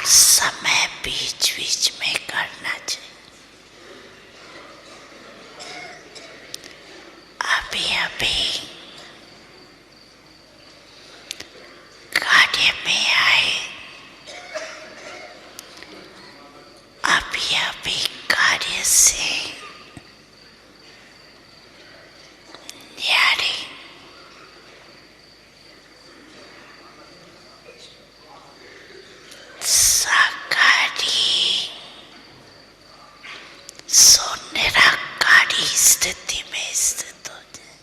समय बीच बीच में करना चाहिए। अभी अभी कार्य में आए, अभी अभी कार्य से न्यारे साकारी सो निराकारी स्थिति में स्थित हो जाए।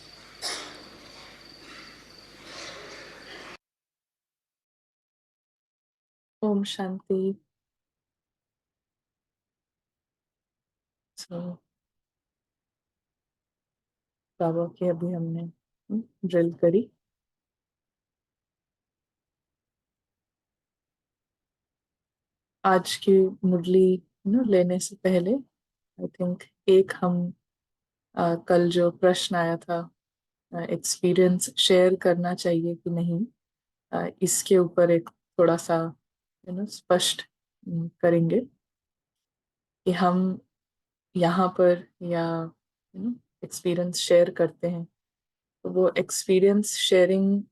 ओम शांति। बाबा की अभी हमने ड्रिल करी। आज की मुरली लेने से पहले आई थिंक एक हम कल जो प्रश्न आया था, एक्सपीरियंस शेयर करना चाहिए कि नहीं, इसके ऊपर एक थोड़ा सा स्पष्ट करेंगे कि हम यहाँ पर या एक्सपीरियंस शेयर करते हैं तो वो एक्सपीरियंस शेयरिंग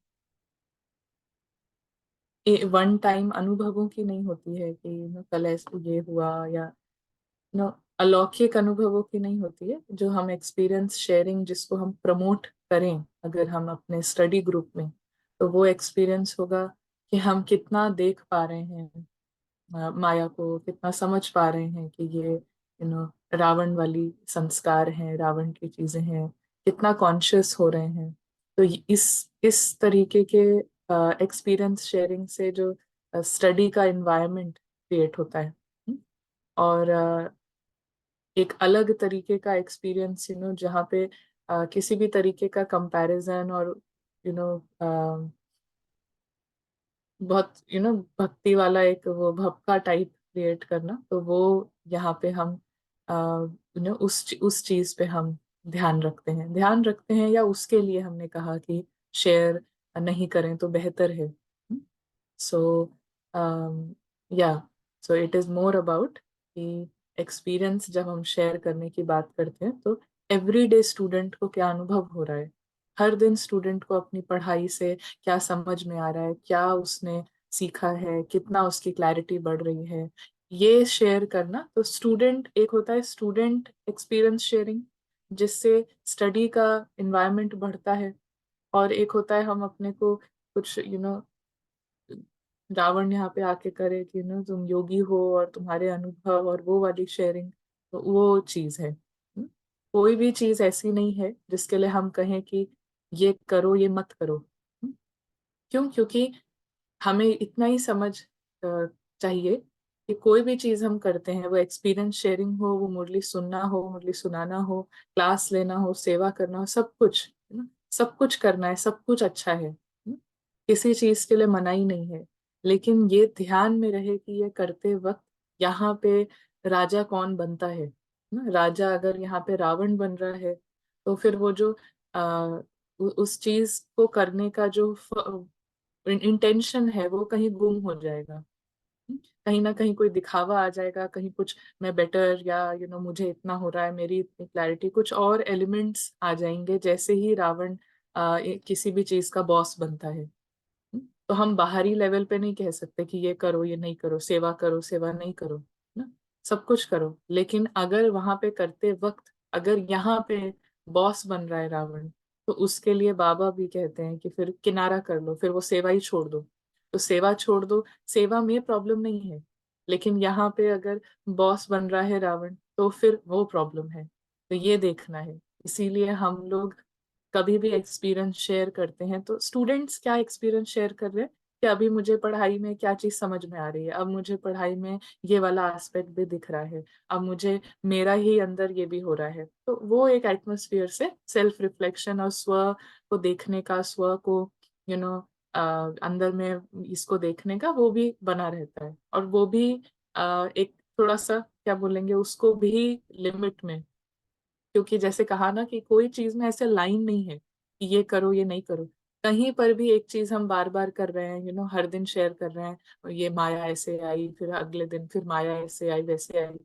वन टाइम अनुभवों की नहीं होती है कि कल ऐसे ये हुआ, या नो अलौकिक अनुभवों की नहीं होती है। जो हम एक्सपीरियंस शेयरिंग जिसको हम प्रमोट करें अगर हम अपने स्टडी ग्रुप में, तो वो एक्सपीरियंस होगा कि हम कितना देख पा रहे हैं माया को, कितना समझ पा रहे हैं कि ये रावण वाली संस्कार हैं, रावण की चीजें हैं, कितना कॉन्शियस हो रहे हैं। तो इस तरीके के एक्सपीरियंस शेयरिंग से जो स्टडी का एनवायरनमेंट क्रिएट होता है। और एक अलग तरीके का एक्सपीरियंस जहाँ पे किसी भी तरीके का कंपैरिजन और यू नो बहुत भक्ति वाला एक वो भक्का टाइप क्रिएट करना, तो वो यहाँ पे हम उस चीज पे हम ध्यान रखते हैं या उसके लिए हमने कहा कि शेयर नहीं करें तो बेहतर है। सो या so it is more about कि एक्सपीरियंस जब हम शेयर करने की बात करते हैं तो एवरीडे स्टूडेंट को क्या अनुभव हो रहा है, हर दिन स्टूडेंट को अपनी पढ़ाई से क्या समझ में आ रहा है, क्या उसने सीखा है, कितना उसकी क्लैरिटी बढ़ रही है, ये शेयर करना। तो स्टूडेंट एक होता है स्टूडेंट एक्सपीरियंस शेयरिंग जिससे स्टडी का इन्वायरमेंट बढ़ता है, और एक होता है हम अपने को कुछ रावण यहाँ पे आके करे कि तुम योगी हो और तुम्हारे अनुभव और वो वाली शेयरिंग, तो वो चीज है। कोई भी चीज ऐसी नहीं है जिसके लिए हम कहें कि ये करो ये मत करो। क्यों? क्योंकि हमें इतना ही समझ चाहिए कि कोई भी चीज हम करते हैं, वो एक्सपीरियंस शेयरिंग हो, वो मुरली सुनना हो, मुरली सुनाना हो, क्लास लेना हो, सेवा करना हो, सब कुछ सब कुछ करना है, सब कुछ अच्छा है। किसी चीज के लिए मना ही नहीं है। लेकिन ये ध्यान में रहे कि ये करते वक्त यहाँ पे राजा कौन बनता है ना। राजा अगर यहाँ पे रावण बन रहा है तो फिर वो जो उस चीज को करने का जो इंटेंशन है वो कहीं गुम हो जाएगा। कहीं ना कहीं कोई दिखावा आ जाएगा, कहीं कुछ मैं बेटर, या मुझे इतना हो रहा है, मेरी इतनी क्लैरिटी, कुछ और एलिमेंट्स आ जाएंगे जैसे ही रावण किसी भी चीज का बॉस बनता है। तो हम बाहरी लेवल पे नहीं कह सकते कि ये करो ये नहीं करो, सेवा करो सेवा नहीं करो, ना सब कुछ करो। लेकिन अगर वहां पे करते वक्त अगर यहाँ पे बॉस बन रहा है रावण, तो उसके लिए बाबा भी कहते हैं कि फिर किनारा कर लो, फिर वो सेवा ही छोड़ दो। तो सेवा छोड़ दो, सेवा में प्रॉब्लम नहीं है, लेकिन यहाँ पे अगर बॉस बन रहा है रावण तो फिर वो प्रॉब्लम है। तो ये देखना है। इसीलिए हम लोग कभी भी एक्सपीरियंस शेयर करते हैं तो स्टूडेंट्स क्या एक्सपीरियंस शेयर कर रहे हैं कि अभी मुझे पढ़ाई में क्या चीज समझ में आ रही है, अब मुझे पढ़ाई में ये वाला एस्पेक्ट भी दिख रहा है, अब मुझे मेरा ही अंदर ये भी हो रहा है। तो वो एक एटमोसफियर से सेल्फ रिफ्लेक्शन और स्व को देखने का, स्व को यू नो अंदर में इसको देखने का वो भी बना रहता है। और वो भी एक थोड़ा सा क्या बोलेंगे उसको भी लिमिट में। क्योंकि जैसे कहा ना कि कोई चीज में ऐसे लाइन नहीं है कि ये करो ये नहीं करो। कहीं पर भी एक चीज हम बार बार कर रहे हैं, हर दिन शेयर कर रहे हैं, और ये माया ऐसे आई, फिर अगले दिन फिर माया ऐसे आई वैसे आई,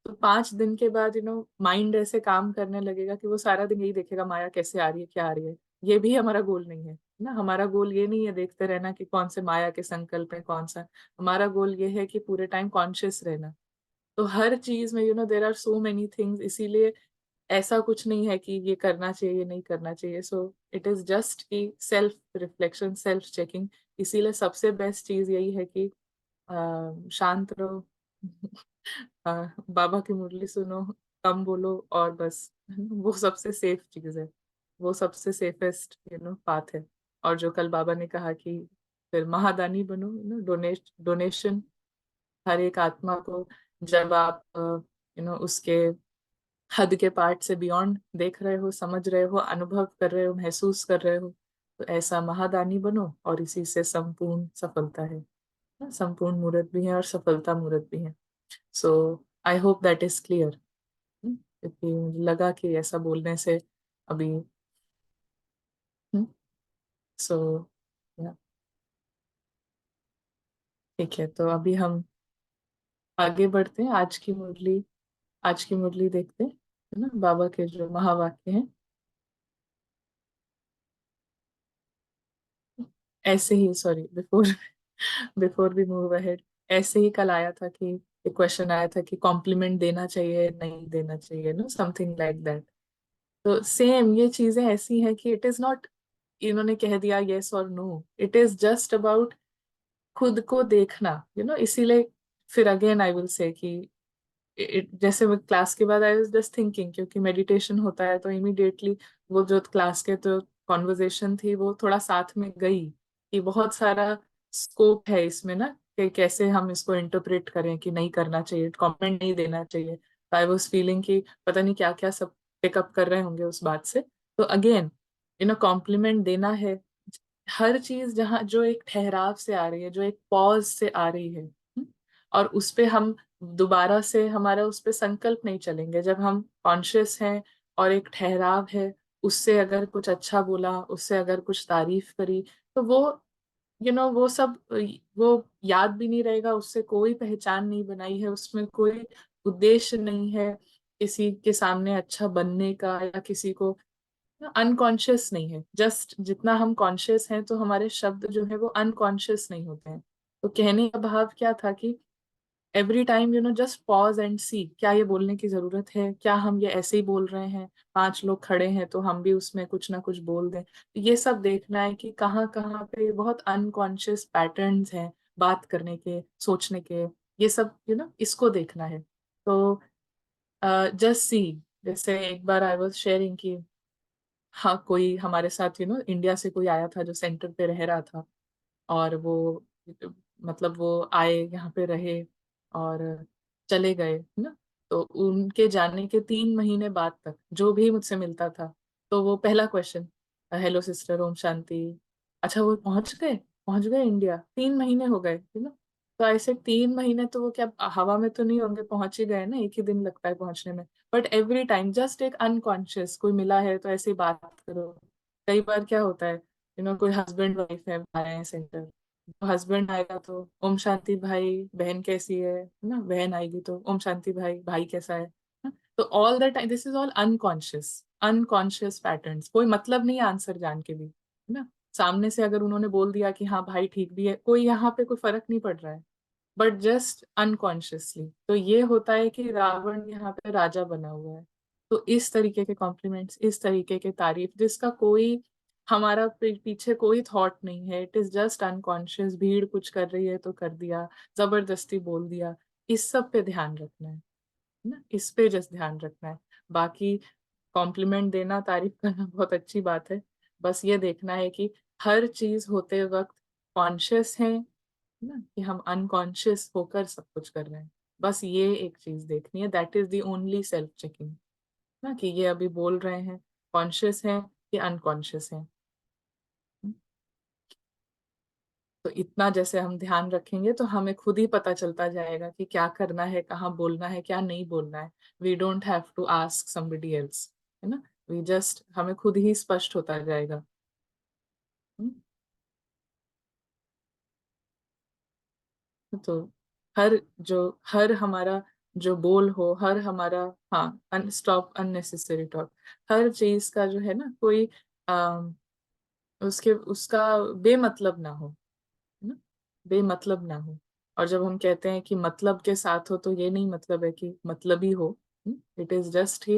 तो 5 दिन के बाद माइंड ऐसे काम करने लगेगा कि वो सारा दिन यही देखेगा माया कैसे आ रही है, क्या आ रही है। ये भी हमारा गोल नहीं है ना। हमारा गोल ये नहीं है देखते रहना कि कौन से माया के संकल्प है कौन सा। हमारा गोल ये है कि पूरे टाइम कॉन्शियस रहना। तो हर चीज में there are so many things, इसीलिए ऐसा कुछ नहीं है कि ये करना चाहिए ये नहीं करना चाहिए। सो इट इज जस्ट कि सेल्फ रिफ्लेक्शन, सेल्फ चेकिंग। इसीलिए सबसे बेस्ट चीज यही है कि शांत रहो, बाबा की मुरली सुनो, कम बोलो, और बस वो सबसे सेफ चीज है। वो सबसे सेफेस्ट पाथ है। और जो कल बाबा ने कहा कि फिर महादानी बनो, डोनेशन हर एक आत्मा को। जब आप उसके हद के पार्ट से बियॉन्ड देख रहे हो, समझ रहे हो, अनुभव कर रहे हो, महसूस कर रहे हो, तो ऐसा महादानी बनो, और इसी से संपूर्ण सफलता है। संपूर्ण मूर्त भी है और सफलता मूर्त भी है। So I hope that is clear. क्योंकि मुझे लगा कि ऐसा बोलने से अभी सो ठीक है, तो अभी हम आगे बढ़ते हैं। आज की मुरली देखते हैं, है ना, बाबा के जो महावाक्य हैं। ऐसे ही, sorry, before before we move ahead, ऐसे ही कल आया था कि एक क्वेश्चन आया था कि कॉम्प्लीमेंट देना चाहिए नहीं देना चाहिए, नो समथिंग लाइक दैट। तो सेम ये चीजें ऐसी हैं कि इट इज नॉट इन्होंने कह दिया यस और no, it is just about खुद को देखना, इसीलिए फिर अगेन आई विल से कि जैसे मैं क्लास के बाद आई वाज जस्ट थिंकिंग, क्योंकि मेडिटेशन होता है तो इमिडिएटली वो जो क्लास के तो कॉन्वर्जेशन थी वो थोड़ा साथ में गई, कि बहुत सारा स्कोप है इसमें ना, कि कैसे हम इसको इंटरप्रेट करें कि नहीं करना चाहिए, कमेंट नहीं देना चाहिए। तो आई वाज फीलिंग कि पता नहीं क्या क्या सब पिकअप कर रहे होंगे उस बात से। तो अगेन कॉम्प्लीमेंट देना है। हर चीज जहाँ जो एक ठहराव से आ रही है, जो एक पॉज से आ रही है, और उस पे हम दोबारा से हमारा उस पे संकल्प नहीं चलेंगे। जब हम कॉन्शियस हैं और एक ठहराव है, उससे अगर कुछ अच्छा बोला, उससे अगर कुछ तारीफ करी, तो वो वो सब वो याद भी नहीं रहेगा, उससे कोई पहचान नहीं बनाई है, उसमें कोई उद्देश्य नहीं है किसी के सामने अच्छा बनने का, या किसी को अनकॉन्शियस नहीं है। जस्ट जितना हम कॉन्शियस हैं तो हमारे शब्द जो है वो अनकॉन्शियस नहीं होते हैं। तो कहने का भाव क्या था कि every time just pause and see, क्या ये बोलने की जरूरत है, क्या हम ये ऐसे ही बोल रहे हैं, 5 लोग खड़े हैं तो हम भी उसमें कुछ ना कुछ बोल दें। तो ये सब देखना है कि कहाँ कहाँ पे बहुत अनकॉन्शियस पैटर्न्स हैं बात करने के, सोचने के। ये सब इसको देखना है। तो जस्ट सी, जैसे एक बार आई वाज शेयरिंग कि हाँ, कोई हमारे साथ इंडिया से कोई आया था जो सेंटर पे रह रहा था, और वो मतलब वो आए यहाँ पे रहे और चले गए, है ना। तो उनके जाने के 3 महीने बाद तक जो भी मुझसे मिलता था, तो वो पहला question, hello sister, Om Shanti. अच्छा, वो पहुंच गए इंडिया, 3 महीने हो गए, है ना। तो ऐसे 3 महीने तो वो क्या हवा में तो नहीं होंगे, पहुंच ही गए ना, एक ही दिन लगता है पहुंचने में। बट एवरी टाइम जस्ट एक अनकॉन्शियस कोई मिला है तो ऐसे ही बात करो। कई बार क्या होता है, कोई हस्बैंड वाइफ है, आए हैं सेंटर, हस्बैंड आएगा तो ओम शांति भाई, बहन कैसी है ना, बहन आएगी तो ओम शांति भाई, भाई कैसा है ना? तो all the time this is all unconscious, unconscious patterns. कोई मतलब नहीं है आंसर जान के भी, है ना। सामने से अगर उन्होंने बोल दिया कि हाँ भाई ठीक भी है, कोई यहाँ पे कोई फर्क नहीं पड़ रहा है, बट जस्ट अनकॉन्शियसली। तो ये होता है कि रावण यहाँ पे राजा बना हुआ है। तो इस तरीके के कॉम्प्लीमेंट्स, इस तरीके के तारीफ, जिसका कोई हमारा पीछे कोई थॉट नहीं है, इट इज जस्ट अनकॉन्शियस, भीड़ कुछ कर रही है तो कर दिया, जबरदस्ती बोल दिया, इस सब पे ध्यान रखना है ना, इस पे जस्ट ध्यान रखना है। बाकी कॉम्प्लीमेंट देना, तारीफ करना बहुत अच्छी बात है। बस ये देखना है कि हर चीज होते वक्त कॉन्शियस है ना, कि हम अनकॉन्शियस होकर सब कुछ कर रहे हैं। बस ये एक चीज देखनी है, that is the only self checking ना, कि ये अभी बोल रहे हैं कॉन्शियस है कि अनकॉन्शियस है। तो इतना जैसे हम ध्यान रखेंगे तो हमें खुद ही पता चलता जाएगा कि क्या करना है, कहाँ बोलना है, क्या नहीं बोलना है। We don't have to ask somebody else, है ना। वी जस्ट, हमें खुद ही स्पष्ट होता जाएगा। तो हर हमारा जो बोल हो, हर हमारा, हाँ, स्टॉप अननेसेसरी टॉक, हर चीज का जो है ना कोई उसके उसका बेमतलब ना हो, है ना, बेमतलब ना हो। और जब हम कहते हैं कि मतलब के साथ हो, तो ये नहीं मतलब है कि मतलबी हो। It is just he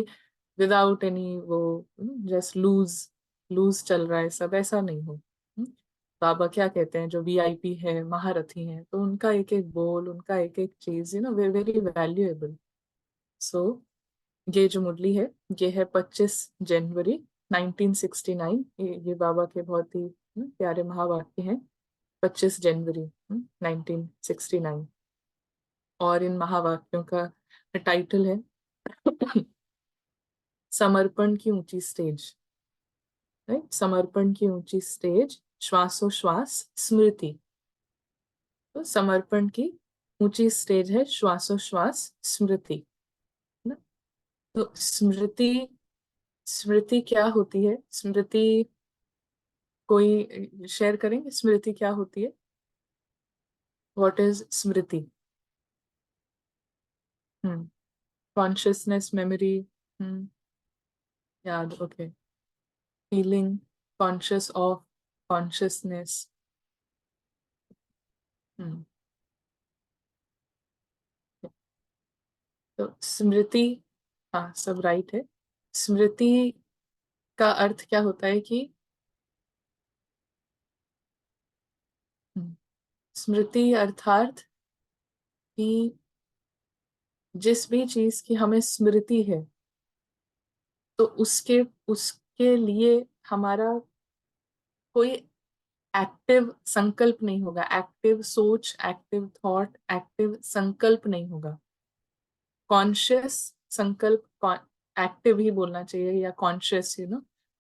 without any वो, जस्ट लूज लूज चल रहा है सब, ऐसा नहीं हो। बाबा क्या कहते हैं, जो वीआईपी है, महारथी हैं, तो उनका एक एक बोल, उनका एक एक चीज वेरी वैल्यूएबल। सो ये जो मुरली है, ये है 25 जनवरी 1969। ये बाबा के बहुत ही प्यारे महावाक्य हैं। 25 जनवरी 1969। और इन महावाक्यों का टाइटल है समर्पण की ऊंची स्टेज। राइट, समर्पण की ऊंची स्टेज, श्वासोश्वास स्मृति। तो समर्पण की ऊंची स्टेज है श्वासोश्वास स्मृति, है ना। तो स्मृति, स्मृति क्या होती है? स्मृति कोई शेयर करेंगे, स्मृति क्या होती है? व्हाट इज स्मृति? हम्म कॉन्शियसनेस, मेमोरी, याद, okay. Feeling, conscious of, consciousness. Hmm तो स्मृति, हाँ, सब राइट है। स्मृति का अर्थ क्या होता है कि हम्म, स्मृति अर्थात कि जिस भी चीज की हमें स्मृति है, तो उसके उसके लिए हमारा कोई एक्टिव संकल्प नहीं होगा, एक्टिव सोच, एक्टिव थॉट, एक्टिव संकल्प नहीं होगा। कॉन्शियस संकल्प, एक्टिव ही बोलना चाहिए, या कॉन्शियस,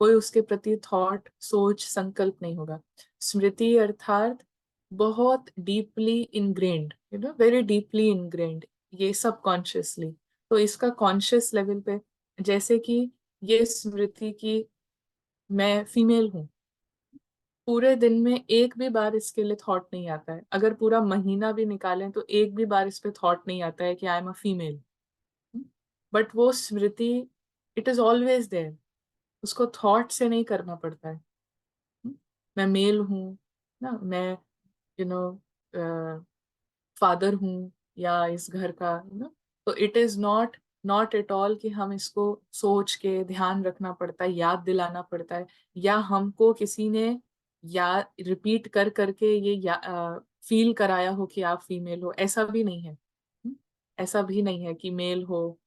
कोई उसके प्रति थॉट, सोच, संकल्प नहीं होगा। स्मृति अर्थात बहुत deeply ingrained, very deeply ingrained, ये सब कॉन्शियसली। तो इसका कॉन्शियस लेवल पे, जैसे कि ये स्मृति की मैं फीमेल हूँ, पूरे दिन में एक भी बार इसके लिए थॉट नहीं आता है। अगर पूरा महीना भी निकालें तो एक भी बार इस पे थॉट नहीं आता है कि I am a female. But वो स्मृति, इट इज ऑलवेज देयर, उसको थॉट से नहीं करना पड़ता है। मैं मेल हूँ ना, मैं यू नो फादर हूँ, या इस घर का, तो it is not not at all कि हम इसको सोच के ध्यान रखना पड़ता है, याद दिलाना पड़ता है, या हमको किसी ने या रिपीट कर करके ये फील कराया हो कि आप फीमेल हो, ऐसा भी नहीं है। ऐसा भी नहीं है कि मेल हो।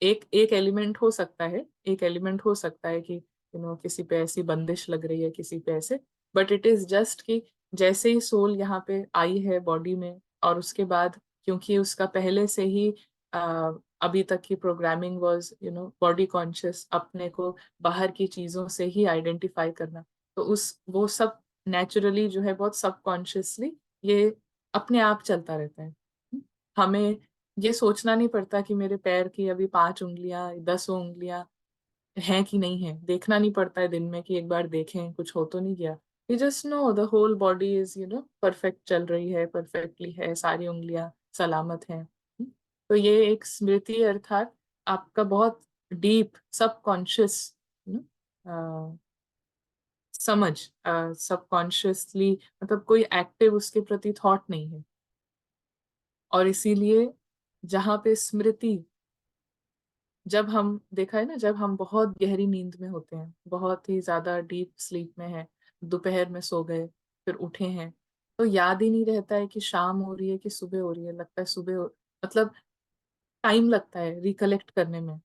एक एक एलिमेंट हो सकता है, एक एलिमेंट हो सकता है कि किसी पे ऐसी बंदिश लग रही है, किसी पे ऐसे। बट इट इज जस्ट कि जैसे ही सोल यहाँ पे आई है बॉडी में, और उसके बाद क्योंकि उसका पहले से ही अभी तक की प्रोग्रामिंग वाज बॉडी कॉन्शियस, अपने को बाहर की चीजों से ही आइडेंटिफाई करना, तो उस वो सब नेचुरली जो है बहुत सबकॉन्शियसली ये अपने आप चलता रहता है। हमें ये सोचना नहीं पड़ता कि मेरे पैर की अभी 5 उंगलियां, 10 उंगलियां हैं कि नहीं है, देखना नहीं पड़ता है दिन में कि एक बार देखें कुछ हो तो नहीं गया। You just know the whole body is perfect, चल रही है, परफेक्टली है, सारी उंगलियां सलामत हैं। तो ये एक स्मृति अर्थात आपका बहुत डीप सबकॉन्शियस समझ, सबकॉन्शियसली, मतलब कोई एक्टिव उसके प्रति थॉट नहीं है। और इसीलिए जहाँ पे स्मृति, जब हम देखा है ना, जब हम बहुत गहरी नींद में होते हैं, बहुत ही ज्यादा डीप स्लीप में है, दोपहर में सो गए, फिर उठे हैं, तो याद ही नहीं रहता है कि शाम हो रही है कि सुबह हो रही है, लगता है मतलब टाइम लगता है रिकलेक्ट करने में,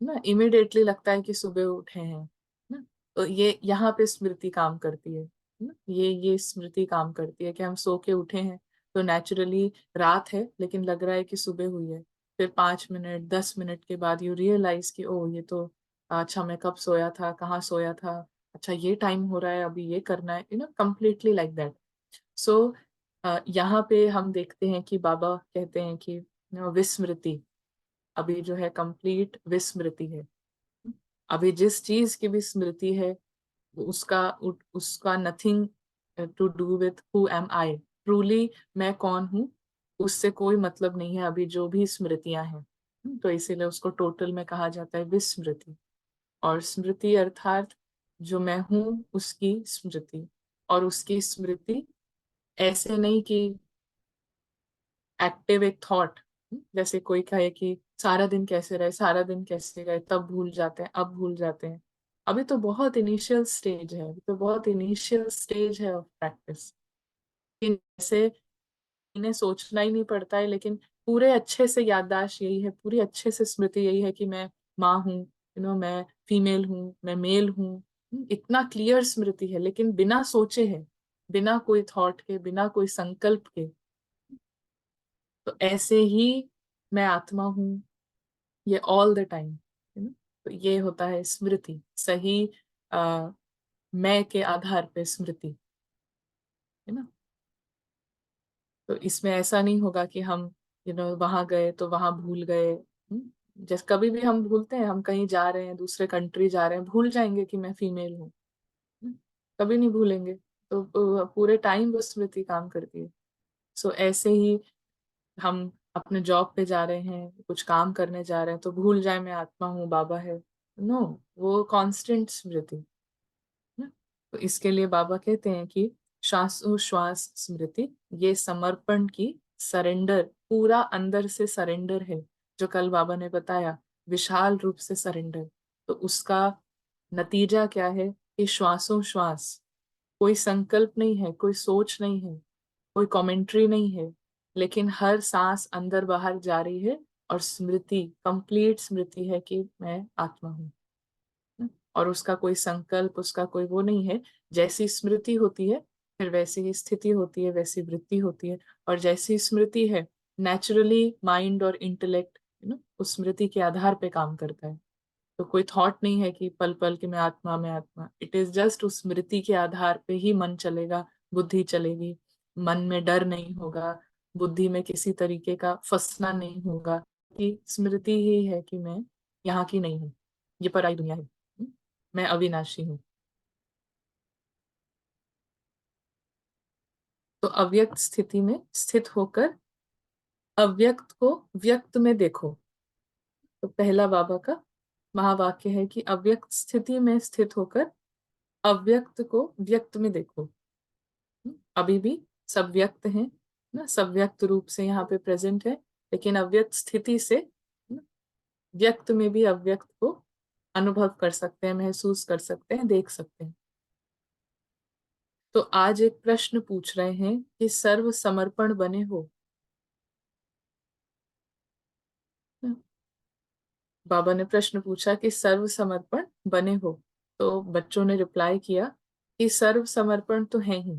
ना इमिडिएटली लगता है कि सुबह उठे हैं ना। तो ये यहाँ पे स्मृति काम करती है ना, ये स्मृति काम करती है कि हम सो के उठे हैं, तो नेचुरली रात है लेकिन लग रहा है कि सुबह हुई है। फिर 5 मिनट, 10 मिनट के बाद यू रियलाइज कि ओ ये तो, अच्छा मैं कब सोया था, कहाँ सोया था, अच्छा ये टाइम हो रहा है, अभी ये करना है, कम्प्लीटली लाइक दैट। सो यहाँ पे हम देखते हैं कि बाबा कहते हैं कि विस्मृति, अभी जो है कंप्लीट विस्मृति है। अभी जिस चीज की भी स्मृति है, उसका nothing to do with who am I, truly मैं कौन हूँ, उससे कोई मतलब नहीं है अभी जो भी स्मृतियां हैं। तो इसीलिए उसको टोटल में कहा जाता है विस्मृति। और स्मृति अर्थात जो मैं हूं उसकी स्मृति। और उसकी स्मृति ऐसे नहीं कि एक्टिव एक थॉट, जैसे कोई कहे कि सारा दिन कैसे रहे, सारा दिन कैसे गए, तब भूल जाते हैं, अब भूल जाते हैं। अभी तो बहुत इनिशियल स्टेज है, अभी तो बहुत इनिशियल स्टेज है ऑफ प्रैक्टिस। जैसे इन्हें सोचना ही नहीं पड़ता है, लेकिन पूरे अच्छे से याददाश्त यही है, पूरी अच्छे से स्मृति यही है कि मैं माँ हूँ, मैं फीमेल हूँ, मैं मेल हूँ। इतना क्लियर स्मृति है, लेकिन बिना सोचे है, बिना कोई थॉट के, बिना कोई संकल्प के। तो ऐसे ही मैं आत्मा हूँ, ये ऑल द टाइम, तो ये होता है स्मृति, सही आ, मैं के आधार पे स्मृति, है ना। तो इसमें ऐसा नहीं होगा कि हम वहां गए तो वहां भूल गए। जैसे कभी भी हम भूलते हैं, हम कहीं जा रहे हैं, दूसरे कंट्री जा रहे हैं, भूल जाएंगे कि मैं फीमेल हूँ। हम्म, कभी नहीं भूलेंगे। तो पूरे टाइम वो स्मृति काम करती है। सो ऐसे ही हम अपने जॉब पे जा रहे हैं, कुछ काम करने जा रहे हैं, तो भूल जाए मैं आत्मा हूँ, बाबा है। नो, वो कांस्टेंट स्मृति ना। तो इसके लिए बाबा कहते हैं कि श्वासोश्वास स्मृति, ये समर्पण की, सरेंडर, पूरा अंदर से सरेंडर है। जो कल बाबा ने बताया, विशाल रूप से सरेंडर। तो उसका नतीजा क्या है कि श्वासोश्वास, कोई संकल्प नहीं है, कोई सोच नहीं है, कोई कमेंट्री नहीं है, लेकिन हर सांस अंदर बाहर जा रही है। और स्मृति, कंप्लीट स्मृति है कि मैं आत्मा हूँ। और उसका कोई संकल्प, उसका कोई वो नहीं है। जैसी स्मृति होती है, फिर वैसी ही स्थिति होती है, वैसी वृत्ति होती है। और जैसी स्मृति है, नेचुरली माइंड और इंटेलेक्ट उस स्मृति के आधार पे काम करता है। तो कोई थॉट नहीं है कि पल पल के मैं आत्मा, मैं आत्मा। इट इज जस्ट उस स्मृति के आधार पे ही मन चलेगा, बुद्धि चलेगी। मन में डर नहीं होगा, बुद्धि में किसी तरीके का फंसना नहीं होगा, कि स्मृति ही है कि मैं यहाँ की नहीं हूँ, ये पराई दुनिया है। मैं अविनाशी हूँ। तो अव्यक्त स्थिति में स्थित होकर अव्यक्त को व्यक्त में देखो। तो पहला बाबा का महावाक्य है कि अव्यक्त स्थिति में स्थित होकर अव्यक्त को व्यक्त में देखो। अभी भी सब व्यक्त हैं ना, सब व्यक्त रूप से यहाँ पे प्रेजेंट है, लेकिन अव्यक्त स्थिति से व्यक्त में भी अव्यक्त को अनुभव कर सकते हैं, महसूस कर सकते हैं, देख सकते हैं। तो आज एक प्रश्न पूछ रहे हैं कि सर्व समर्पण बने हो। बाबा ने प्रश्न पूछा कि सर्व समर्पण बने हो। तो बच्चों ने रिप्लाई किया कि सर्व समर्पण तो है ही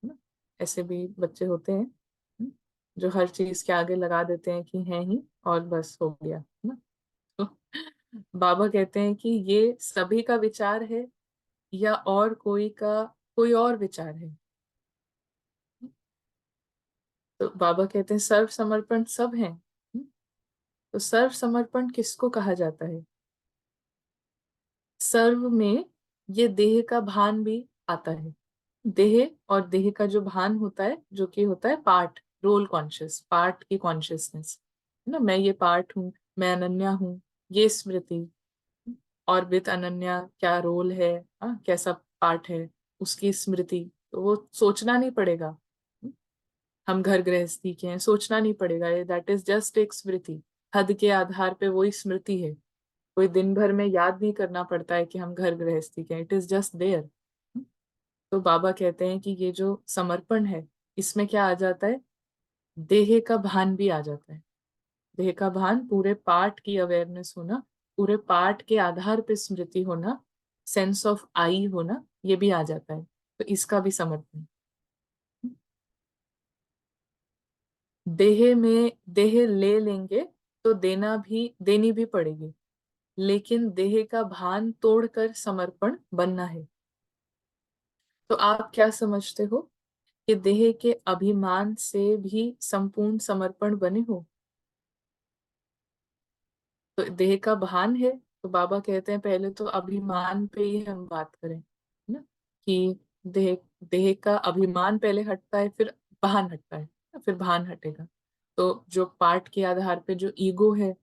ना। ऐसे भी बच्चे होते हैं जो हर चीज के आगे लगा देते हैं कि है ही, और बस हो गया ना। तो बाबा कहते हैं कि ये सभी का विचार है, या और कोई का कोई और विचार है। तो बाबा कहते हैं सर्व समर्पण सब है। तो सर्व समर्पण किसको कहा जाता है? सर्व में ये देह का भान भी आता है। देह और देह का जो भान होता है, जो कि होता है पार्ट, रोल कॉन्शियस, पार्ट की कॉन्शियसनेस, है ना। मैं ये पार्ट हूँ, मैं अनन्या हूँ, ये स्मृति। और विद अनन्या क्या रोल है, कैसा पार्ट है, उसकी स्मृति। तो वो सोचना नहीं पड़ेगा। हम घर गृहस्थी के हैं, सोचना नहीं पड़ेगा, ये दैट इज जस्ट एक स्मृति। हद के आधार पे वही स्मृति है। कोई दिन भर में याद नहीं करना पड़ता है कि हम घर गृहस्थी के हैं, इट इज जस्ट देयर। तो बाबा कहते हैं कि ये जो समर्पण है, इसमें क्या आ जाता है? देह का भान भी आ जाता है। देह का भान, पूरे पार्ट की अवेयरनेस होना, पूरे पार्ट के आधार पे स्मृति होना, सेंस ऑफ आई होना, ये भी आ जाता है। तो इसका भी समर्पण। देह में देह ले लेंगे तो देनी भी पड़ेगी, लेकिन देह का भान तोड़कर समर्पण बनना है। तो आप क्या समझते हो कि देह के अभिमान से भी संपूर्ण समर्पण बने हो? तो देह का भान है, तो बाबा कहते हैं पहले तो अभिमान पे ही हम बात करें, है ना। कि देह देह का अभिमान पहले हटता है, फिर भान हटता है। फिर भान हटेगा। तो जो पार्ट के आधार पे जो ईगो है,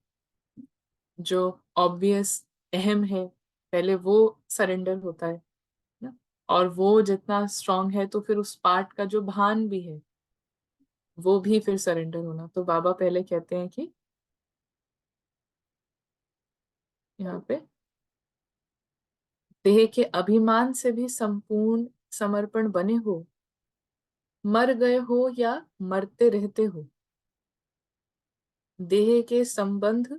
जो ऑब्वियस अहम है, पहले वो सरेंडर होता है ना। और वो जितना स्ट्रांग है तो फिर उस पार्ट का जो भान भी है वो भी फिर सरेंडर होना। तो बाबा पहले कहते हैं कि यहाँ पे देह के अभिमान से भी संपूर्ण समर्पण बने हो, मर गए हो या मरते रहते हो, देह के संबंध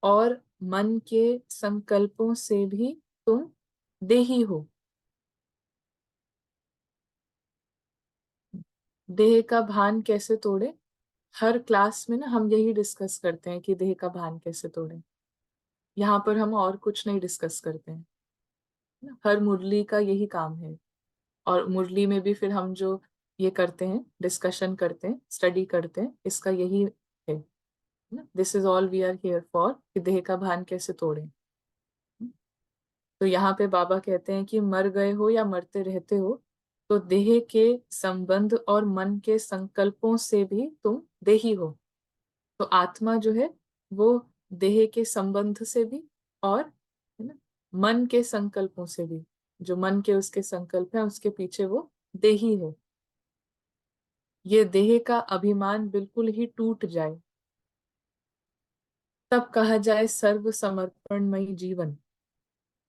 और मन के संकल्पों से भी तुम देही हो। देह का भान कैसे तोड़े? हर क्लास में ना हम यही डिस्कस करते हैं कि देह का भान कैसे तोड़े। यहाँ पर हम और कुछ नहीं डिस्कस करते हैं ना। हर मुरली का यही काम है। और मुरली में भी फिर हम जो ये करते हैं, डिस्कशन करते हैं, स्टडी करते हैं, इसका यही है ना। This is all we are here for, कि देह का भान कैसे तोड़े। तो यहाँ पे बाबा कहते हैं कि मर गए हो या मरते रहते हो, तो देह के संबंध और मन के संकल्पों से भी तुम देही हो। तो आत्मा जो है वो देह के संबंध से भी, और है ना, मन के संकल्पों से भी, जो मन के उसके संकल्प हैं उसके पीछे वो देही है। ये देह का अभिमान बिल्कुल ही टूट जाए, तब कहा जाए सर्व समर्पणमयी जीवन।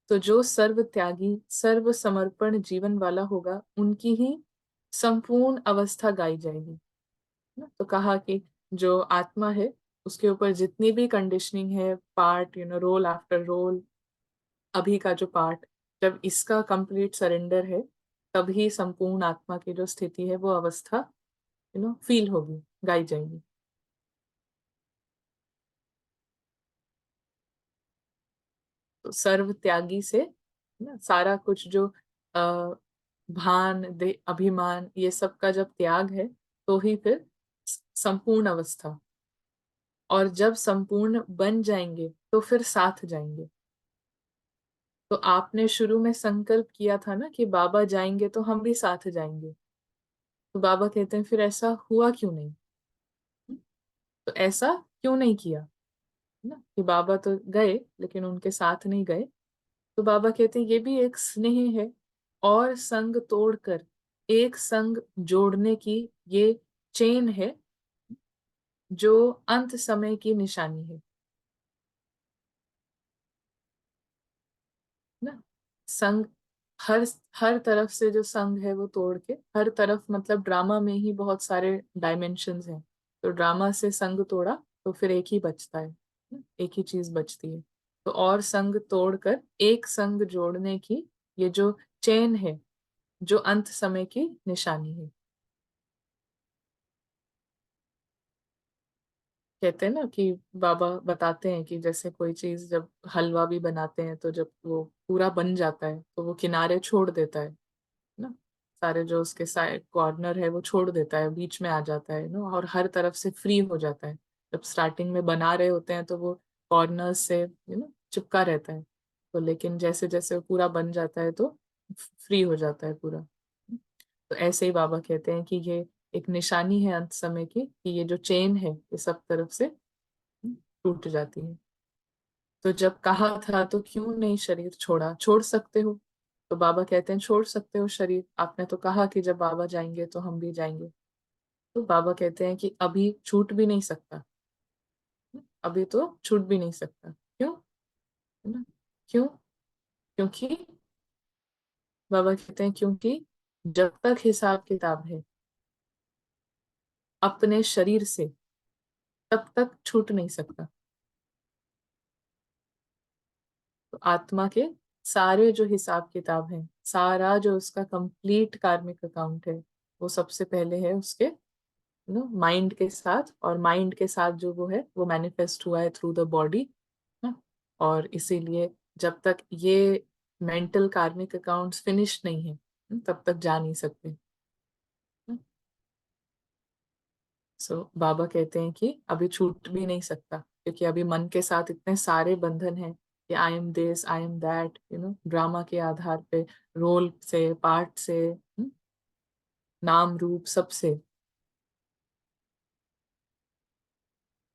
तो जो सर्व त्यागी सर्व समर्पण जीवन वाला होगा उनकी ही संपूर्ण अवस्था गाई जाएगी ना। तो कहा कि जो आत्मा है उसके ऊपर जितनी भी कंडीशनिंग है, पार्ट रोल आफ्टर रोल, अभी का जो पार्ट, जब इसका कंप्लीट सरेंडर है तभी संपूर्ण आत्मा की जो स्थिति है वो अवस्था फील होगी, गाई जाएगी। तो सर्व त्यागी से ना सारा कुछ जो आ, भान दे अभिमान ये सब का जब त्याग है तो ही फिर संपूर्ण अवस्था। और जब संपूर्ण बन जाएंगे तो फिर साथ जाएंगे। तो आपने शुरू में संकल्प किया था ना कि बाबा जाएंगे तो हम भी साथ जाएंगे। तो बाबा कहते हैं फिर ऐसा हुआ क्यों नहीं? तो ऐसा क्यों नहीं किया ना, कि बाबा तो गए लेकिन उनके साथ नहीं गए। तो बाबा कहते हैं ये भी एक स्नेह है, और संग तोड़कर एक संग जोड़ने की ये चेन है जो अंत समय की निशानी है ना। संग, हर हर तरफ से जो संग है वो तोड़ के, हर तरफ मतलब ड्रामा में ही बहुत सारे डायमेंशंस हैं। तो ड्रामा से संग तोड़ा तो फिर एक ही बचता है ना, एक ही चीज बचती है। तो और संग तोड़कर एक संग जोड़ने की ये जो चेन है जो अंत समय की निशानी है। कहते हैं ना कि बाबा बताते हैं कि जैसे कोई चीज जब हलवा भी बनाते हैं तो जब वो पूरा बन जाता है तो वो किनारे छोड़ देता है ना। सारे जो उसके साइड कॉर्नर है वो छोड़ देता है, बीच में आ जाता है ना, और हर तरफ से फ्री हो जाता है। जब स्टार्टिंग में बना रहे होते हैं तो वो कॉर्नर से चिपका रहता है। तो लेकिन जैसे जैसे वो पूरा बन जाता है तो फ्री हो जाता है पूरा। तो ऐसे ही बाबा कहते हैं कि ये एक निशानी है अंत समय की, कि ये जो चेन है ये सब तरफ से टूट जाती है। तो जब कहा था तो क्यों नहीं शरीर छोड़ा? छोड़ सकते हो। तो बाबा कहते हैं छोड़ सकते हो शरीर, आपने तो कहा कि जब बाबा जाएंगे तो हम भी जाएंगे। तो बाबा कहते हैं कि अभी छूट भी नहीं सकता, अभी तो छूट भी नहीं सकता। क्यों? है ना? क्यों? क्योंकि बाबा कहते हैं क्योंकि जब तक हिसाब किताब है अपने शरीर से तब तक छूट नहीं सकता। तो आत्मा के सारे जो हिसाब किताब है, सारा जो उसका कंप्लीट कार्मिक अकाउंट है, वो सबसे पहले है उसके माइंड के साथ। और माइंड के साथ जो वो है वो मैनिफेस्ट हुआ है थ्रू द बॉडी ना। और इसीलिए जब तक ये मेंटल कार्मिक अकाउंट्स फिनिश नहीं है तब तक जा नहीं सकते। सो बाबा कहते हैं कि अभी छूट भी नहीं सकता, क्योंकि अभी मन के साथ इतने सारे बंधन हैं कि I am this, I am that, drama के आधार पे, रोल से, पार्ट से, नाम रूप सबसे।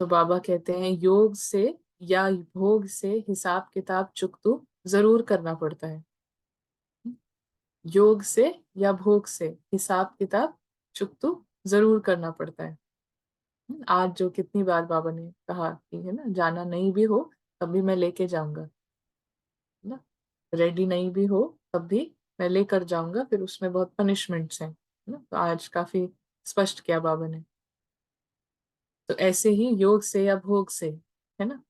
तो बाबा कहते हैं योग से या भोग से हिसाब किताब चुकतो जरूर करना पड़ता है। योग से या भोग से हिसाब किताब चुकतो जरूर करना पड़ता है। आज जो कितनी बार बाबा ने कहा कि है ना, जाना नहीं भी हो तब भी मैं लेके जाऊंगा, है ना, रेडी नहीं भी हो तब भी मैं लेकर जाऊंगा, फिर उसमें बहुत पनिशमेंट्स हैं, है ना। तो आज काफी स्पष्ट किया बाबा ने। तो ऐसे ही योग से या भोग से, है ना,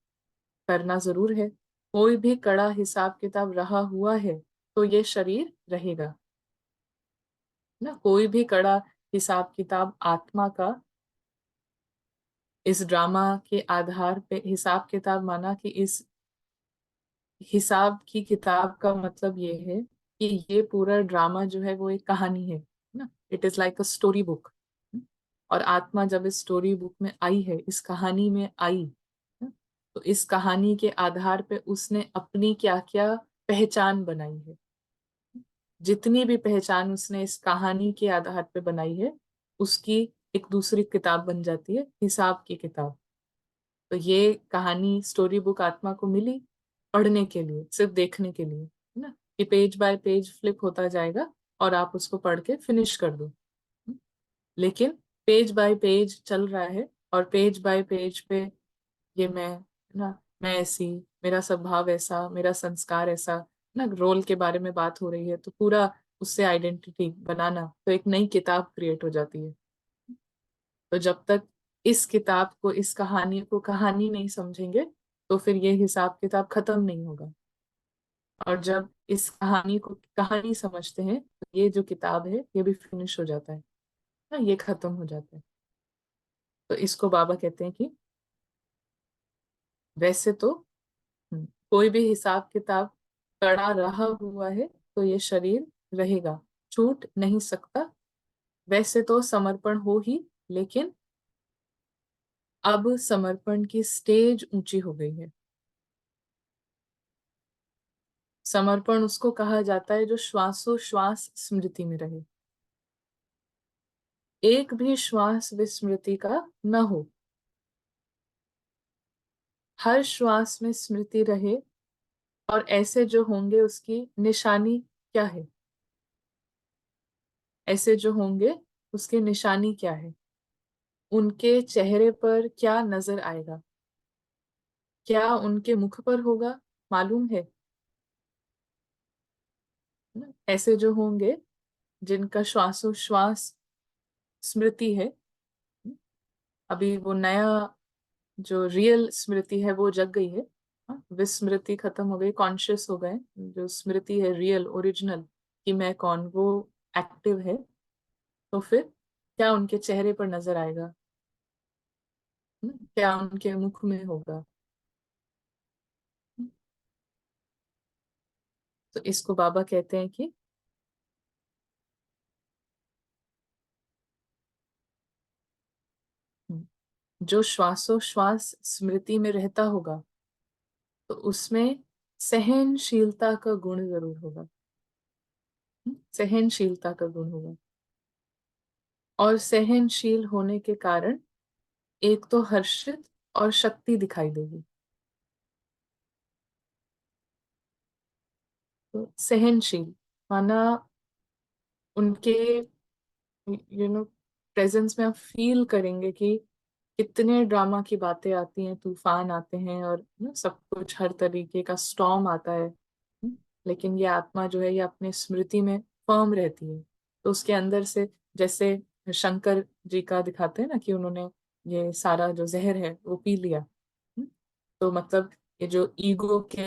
करना जरूर है। कोई भी कड़ा हिसाब किताब रहा हुआ है तो ये शरीर रहेगा, ना। कोई भी कड़ा हिसाब किताब आत्मा का इस ड्रामा के आधार पे, हिसाब किताब माना कि इस हिसाब की किताब का मतलब ये है कि ये पूरा ड्रामा जो है वो एक कहानी है ना। It is like a story book. और आत्मा जब इस स्टोरी बुक में आई है, इस कहानी में आई, ना, तो इस कहानी के आधार पे उसने अपनी क्या क्या पहचान बनाई है। जितनी भी पहचान उसने इस कहानी के आधार पे बनाई है, उसकी एक दूसरी किताब बन जाती है, हिसाब की किताब। तो ये कहानी स्टोरी बुक आत्मा को मिली पढ़ने के लिए, सिर्फ देखने के लिए, है ना, कि पेज बाय पेज फ्लिप होता जाएगा और आप उसको पढ़ के फिनिश कर दो। लेकिन पेज बाय पेज चल रहा है और पेज बाय पेज पे ये मैं, है ना, मैं ऐसी, मेरा स्वभाव ऐसा, मेरा संस्कार ऐसा, ना, रोल के बारे में बात हो रही है, तो पूरा उससे आइडेंटिटी बनाना, तो एक नई किताब क्रिएट हो जाती है। तो जब तक इस किताब को, इस कहानी को कहानी नहीं समझेंगे, तो फिर ये हिसाब किताब खत्म नहीं होगा। और जब इस कहानी को कहानी समझते हैं तो ये जो किताब है ये भी फिनिश हो जाता है, ना, ये खत्म हो जाता है। तो इसको बाबा कहते हैं कि वैसे तो कोई भी हिसाब किताब कड़ा रहा हुआ है तो ये शरीर रहेगा, छूट नहीं सकता। वैसे तो समर्पण हो ही, लेकिन अब समर्पण की स्टेज ऊंची हो गई है। समर्पण उसको कहा जाता है जो श्वासोश्वास स्मृति में रहे, एक भी श्वास विस्मृति का न हो, हर श्वास में स्मृति रहे। और ऐसे जो होंगे उसकी निशानी क्या है, ऐसे जो होंगे उसकी निशानी क्या है, उनके चेहरे पर क्या नजर आएगा, क्या उनके मुख पर होगा, मालूम है ना? ऐसे जो होंगे जिनका श्वासोश्वास स्मृति है, अभी वो नया जो रियल स्मृति है वो जग गई है। हाँ, विस्मृति खत्म हो गई, कॉन्शियस हो गए, जो स्मृति है रियल ओरिजिनल कि मैं कौन, वो एक्टिव है। तो फिर क्या उनके चेहरे पर नजर आएगा, क्या उनके मुख में होगा। तो इसको बाबा कहते हैं कि जो श्वासोश्वास स्मृति में रहता होगा तो उसमें सहनशीलता का गुण जरूर होगा। सहनशीलता का गुण होगा, और सहनशील होने के कारण एक तो हर्षित और शक्ति दिखाई देगी। तो सहनशील माना उनके प्रेजेंस में आप फील करेंगे कि कितने ड्रामा की बातें आती हैं, तूफान आते हैं और सब कुछ, हर तरीके का स्टॉर्म आता है। लेकिन ये आत्मा जो है ये अपने स्मृति में फर्म रहती है। तो उसके अंदर से, जैसे शंकर जी का दिखाते हैं ना कि उन्होंने ये सारा जो जहर है वो पी लिया। हम्म, तो मतलब ये जो ईगो के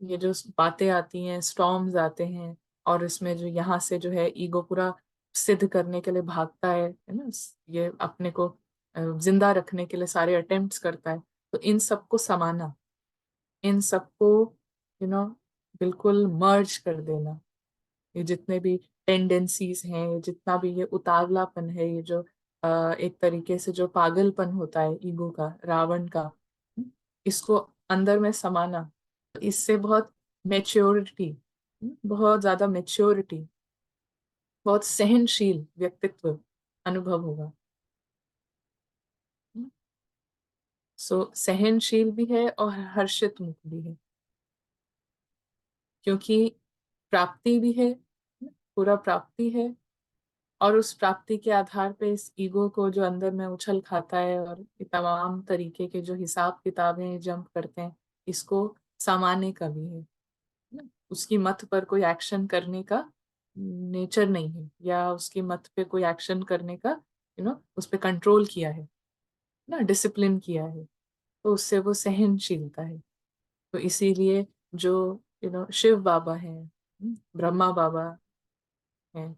ये जो बातें आती हैं, स्टॉर्म्स आते हैं, और इसमें जो यहाँ से जो है ईगो पूरा सिद्ध करने के लिए भागता है ना, ये अपने को जिंदा रखने के लिए सारे अटेम्प्ट्स करता है। तो इन सबको समाना, इन सबको बिल्कुल मर्ज कर देना, ये जितने भी टेंडेंसीज हैं, ये जितना भी ये उतावलापन है, ये जो एक तरीके से जो पागलपन होता है ईगो का, रावण का, इसको अंदर में समाना। इससे बहुत मेच्योरिटी, बहुत ज्यादा मेच्योरिटी, बहुत सहनशील व्यक्तित्व अनुभव होगा। सो सहनशील भी है और हर्षित मुख भी है, क्योंकि प्राप्ति भी है, पूरा प्राप्ति है। और उस प्राप्ति के आधार पे इस ईगो को जो अंदर में उछल खाता है और ये तमाम तरीके के जो हिसाब किताबें जंप करते हैं, इसको सामान्य का भी है ना। उसकी मत पर कोई एक्शन करने का नेचर नहीं है, या उसकी मत पे कोई एक्शन करने का उस पे कंट्रोल किया है ना, डिसिप्लिन किया है, तो उससे वो सहनशीलता है। तो इसीलिए जो शिव बाबा हैं, ब्रह्मा बाबा हैं,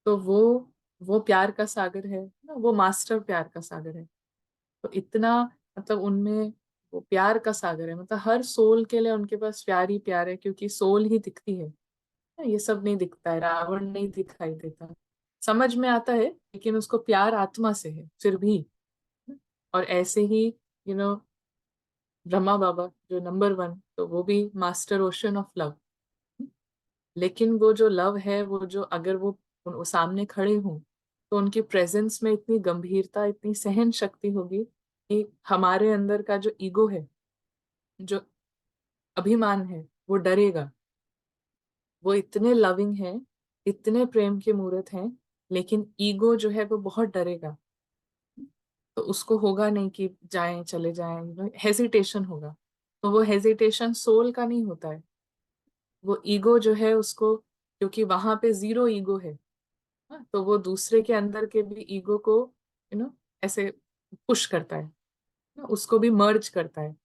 तो वो प्यार का सागर है ना, वो मास्टर प्यार का सागर है। तो इतना मतलब उनमें वो प्यार का सागर है, मतलब हर सोल के लिए उनके पास प्यार ही प्यार है, क्योंकि सोल ही दिखती है ना, ये सब नहीं दिखता है, रावण नहीं दिखाई देता, समझ में आता है, लेकिन उसको प्यार आत्मा से है फिर भी। और ऐसे ही यू नो ब्रह्मा बाबा जो नंबर वन, तो वो भी मास्टर ओशन ऑफ लव। लेकिन वो जो लव है, वो जो अगर वो सामने खड़े हों, तो उनकी प्रेजेंस में इतनी गंभीरता, इतनी सहन शक्ति होगी कि हमारे अंदर का जो ईगो है, जो अभिमान है, वो डरेगा। वो इतने लविंग है, इतने प्रेम के मूर्त हैं, लेकिन ईगो जो है वो बहुत डरेगा। तो उसको होगा नहीं कि जाएं चले जाएं, हेजिटेशन होगा। तो वो हेजिटेशन सोल का नहीं होता है, वो ईगो जो है उसको, क्योंकि वहां पे जीरो ईगो है, हाँ, तो वो दूसरे के अंदर के भी ईगो को ऐसे पुश करता है ना, उसको भी मर्ज करता है।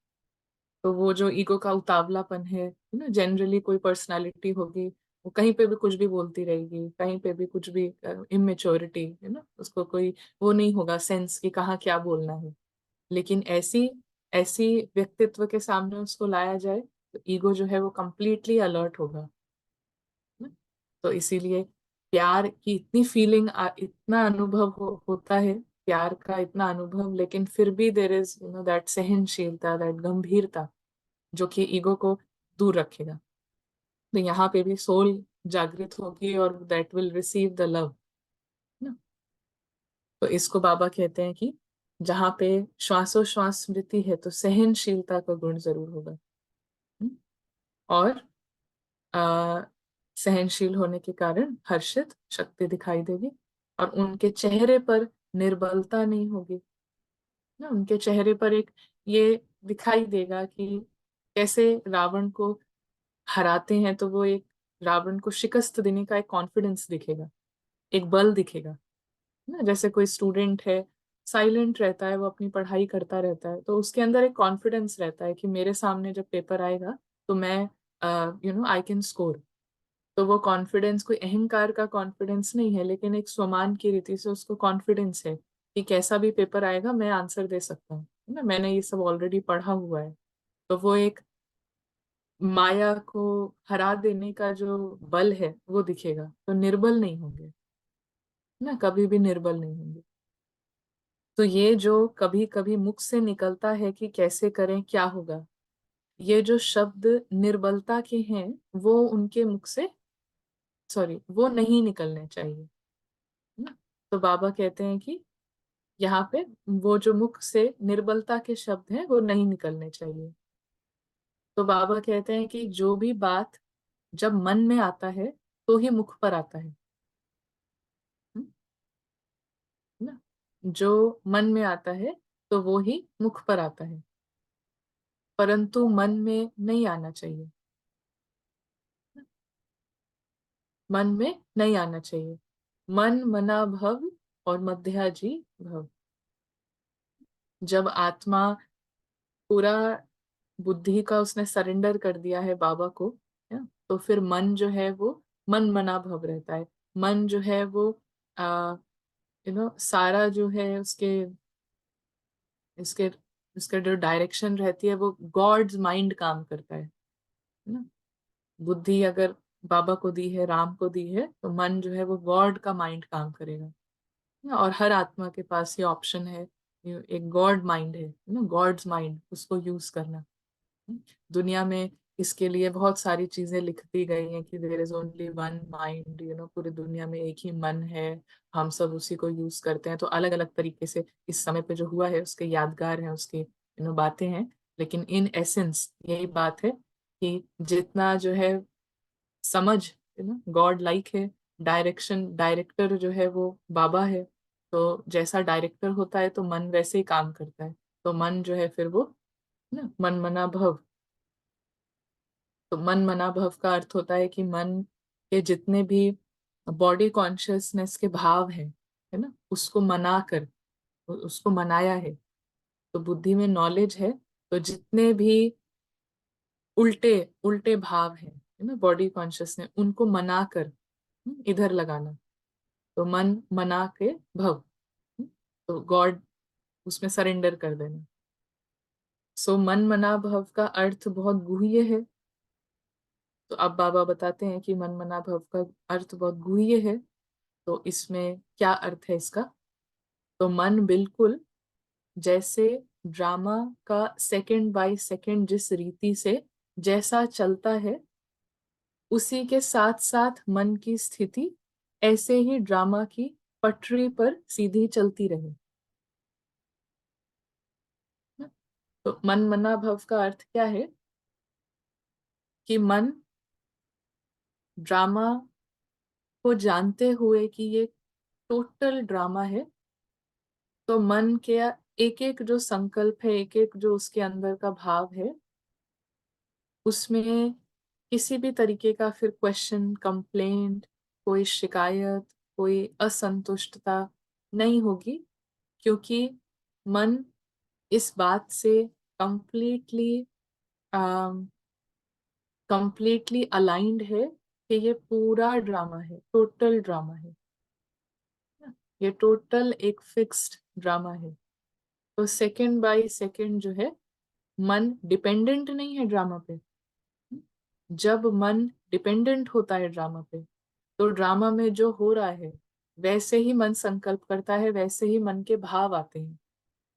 तो वो जो ईगो का उतावलापन है जनरली कोई पर्सनालिटी होगी, वो कहीं पे भी कुछ भी बोलती रहेगी, कहीं पे भी कुछ भी, इमेच्योरिटी है ना, उसको कोई वो नहीं होगा सेंस कि कहाँ क्या बोलना है। लेकिन ऐसी ऐसी व्यक्तित्व के सामने उसको लाया जाए, तो ईगो जो है वो कंप्लीटली अलर्ट होगा ना। तो इसीलिए प्यार की इतनी फीलिंग, इतना अनुभव होता है, प्यार का इतना अनुभव, लेकिन फिर भी देर इज दैट सहनशीलता, दैट गंभीरता, जो कि ईगो को दूर रखेगा। तो यहाँ पे भी सोल जागृत होगी और that will receive the love ना। तो इसको बाबा कहते हैं कि जहाँ पे श्वासोश्वास स्मृति है, तो सहनशीलता का गुण जरूर होगा। हम्म? और आ, सहनशील होने के कारण हर्षित शक्ति दिखाई देगी, और उनके चेहरे पर निर्बलता नहीं होगी ना। उनके चेहरे पर एक ये दिखाई देगा कि कैसे रावण को हराते हैं, तो वो एक रावण को शिकस्त देने का एक कॉन्फिडेंस दिखेगा, एक बल दिखेगा ना। जैसे कोई स्टूडेंट है, साइलेंट रहता है, वो अपनी पढ़ाई करता रहता है, तो उसके अंदर एक कॉन्फिडेंस रहता है कि मेरे सामने जब पेपर आएगा, तो मैं आई कैन स्कोर। तो वो कॉन्फिडेंस कोई अहंकार का कॉन्फिडेंस नहीं है, लेकिन एक स्वमान की रीति से उसको कॉन्फिडेंस है कि कैसा भी पेपर आएगा मैं आंसर दे सकता हूँ, है ना, मैंने ये सब ऑलरेडी पढ़ा हुआ है। तो वो एक माया को हरा देने का जो बल है वो दिखेगा, तो निर्बल नहीं होंगे ना, कभी भी निर्बल नहीं होंगे। तो ये जो कभी कभी मुख से निकलता है कि कैसे करें क्या होगा, ये जो शब्द निर्बलता के हैं, वो उनके मुख से, सॉरी, वो नहीं निकलने चाहिए ना। तो बाबा कहते हैं कि यहाँ पे वो जो मुख से निर्बलता के शब्द हैं वो नहीं निकलने चाहिए। तो बाबा कहते हैं कि जो भी बात जब मन में आता है, तो ही मुख पर आता है हम्म, ना। जो मन में आता है, तो वो ही मुख पर आता है, परंतु मन में नहीं आना चाहिए, मन में नहीं आना चाहिए। मन मना भव और मध्याजी भव। जब आत्मा पूरा बुद्धि का उसने सरेंडर कर दिया है बाबा को, है, तो फिर मन जो है वो मन मना भव रहता है। मन जो है वो आ सारा जो है उसके इसके उसका जो डायरेक्शन रहती है, वो गॉड्स माइंड काम करता है ना। बुद्धि अगर बाबा को दी है, राम को दी है, तो मन जो है वो गॉड का माइंड काम करेगा ना। और हर आत्मा के पास ये ऑप्शन है, ये एक गॉड माइंड है ना, गॉड्स माइंड, उसको यूज करना। दुनिया में इसके लिए बहुत सारी चीजें लिख दी गई हैं कि there is only one mind, पूरी दुनिया में एक ही मन है, हम सब उसी को यूज करते हैं। तो अलग अलग तरीके से इस समय पे जो हुआ है उसके यादगार हैं, उसके बातें हैं, लेकिन इन एसेंस यही बात है कि जितना जो है समझ गॉड लाइक है, डायरेक्टर जो है वो बाबा है। तो जैसा डायरेक्टर होता है तो मन वैसे ही काम करता है। तो मन जो है फिर वो ना मन मना भव। तो मन मना भव का अर्थ होता है कि मन के जितने भी बॉडी कॉन्शियसनेस के भाव हैं, है ना, उसको मना कर, उसको मनाया है। तो बुद्धि में नॉलेज है, तो जितने भी उल्टे उल्टे भाव हैं, है ना, बॉडी कॉन्शियसनेस, उनको मना कर इधर लगाना। तो मन मना के भव, तो गॉड उसमें सरेंडर कर देना। सो मन मना भव का अर्थ बहुत गुह्य है। तो अब बाबा बताते हैं कि मन मना भव का अर्थ बहुत गुह्य है। तो इसमें क्या अर्थ है इसका? तो मन बिल्कुल जैसे ड्रामा का सेकंड बाय सेकंड जिस रीति से जैसा चलता है, उसी के साथ साथ मन की स्थिति ऐसे ही ड्रामा की पटरी पर सीधी चलती रहे। तो मन मना भव का अर्थ क्या है? कि मन ड्रामा को जानते हुए कि ये टोटल ड्रामा है, तो मन के एक एक जो संकल्प है, एक एक जो उसके अंदर का भाव है, उसमें किसी भी तरीके का फिर क्वेश्चन, कंप्लेंट, कोई शिकायत, कोई असंतुष्टता नहीं होगी। क्योंकि मन इस बात से कंप्लीटली कंप्लीटली अलाइंड है कि ये पूरा ड्रामा है, टोटल ड्रामा है। ये टोटल एक फिक्स्ड ड्रामा है। तो सेकंड बाय सेकंड जो है मन डिपेंडेंट नहीं है ड्रामा पे। जब मन डिपेंडेंट होता है ड्रामा पे, तो ड्रामा में जो हो रहा है वैसे ही मन संकल्प करता है, वैसे ही मन के भाव आते हैं।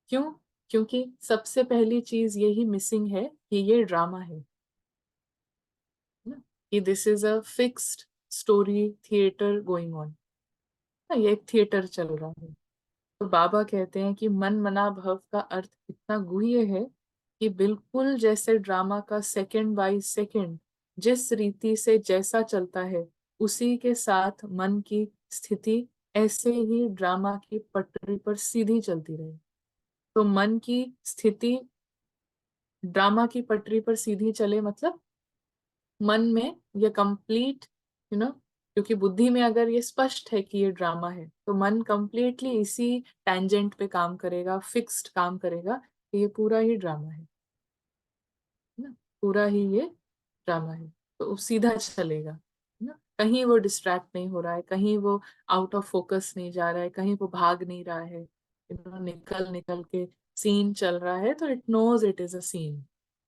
क्यों? क्योंकि सबसे पहली चीज यही मिसिंग है कि ये ड्रामा है ना, कि this is a fixed story theatre going on. ये एक थिएटर चल रहा है। तो बाबा कहते हैं कि मन मना भव का अर्थ इतना गुह्य है कि बिल्कुल जैसे ड्रामा का सेकंड बाय सेकंड जिस रीति से जैसा चलता है, उसी के साथ मन की स्थिति ऐसे ही ड्रामा की पटरी पर सीधी चलती रहे। तो मन की स्थिति ड्रामा की पटरी पर सीधी चले मतलब मन में ये कंप्लीट, क्योंकि बुद्धि में अगर ये स्पष्ट है कि ये ड्रामा है, तो मन कंप्लीटली इसी टैंजेंट पे काम करेगा, फिक्स्ड काम करेगा कि ये पूरा ही ड्रामा है ना, पूरा ही ये ड्रामा है। तो वो सीधा चलेगा, है ना, कहीं वो डिस्ट्रैक्ट नहीं हो रहा है, कहीं वो आउट ऑफ फोकस नहीं जा रहा है, कहीं वो भाग नहीं रहा है, निकल निकल के सीन चल रहा है, तो it knows it is a scene.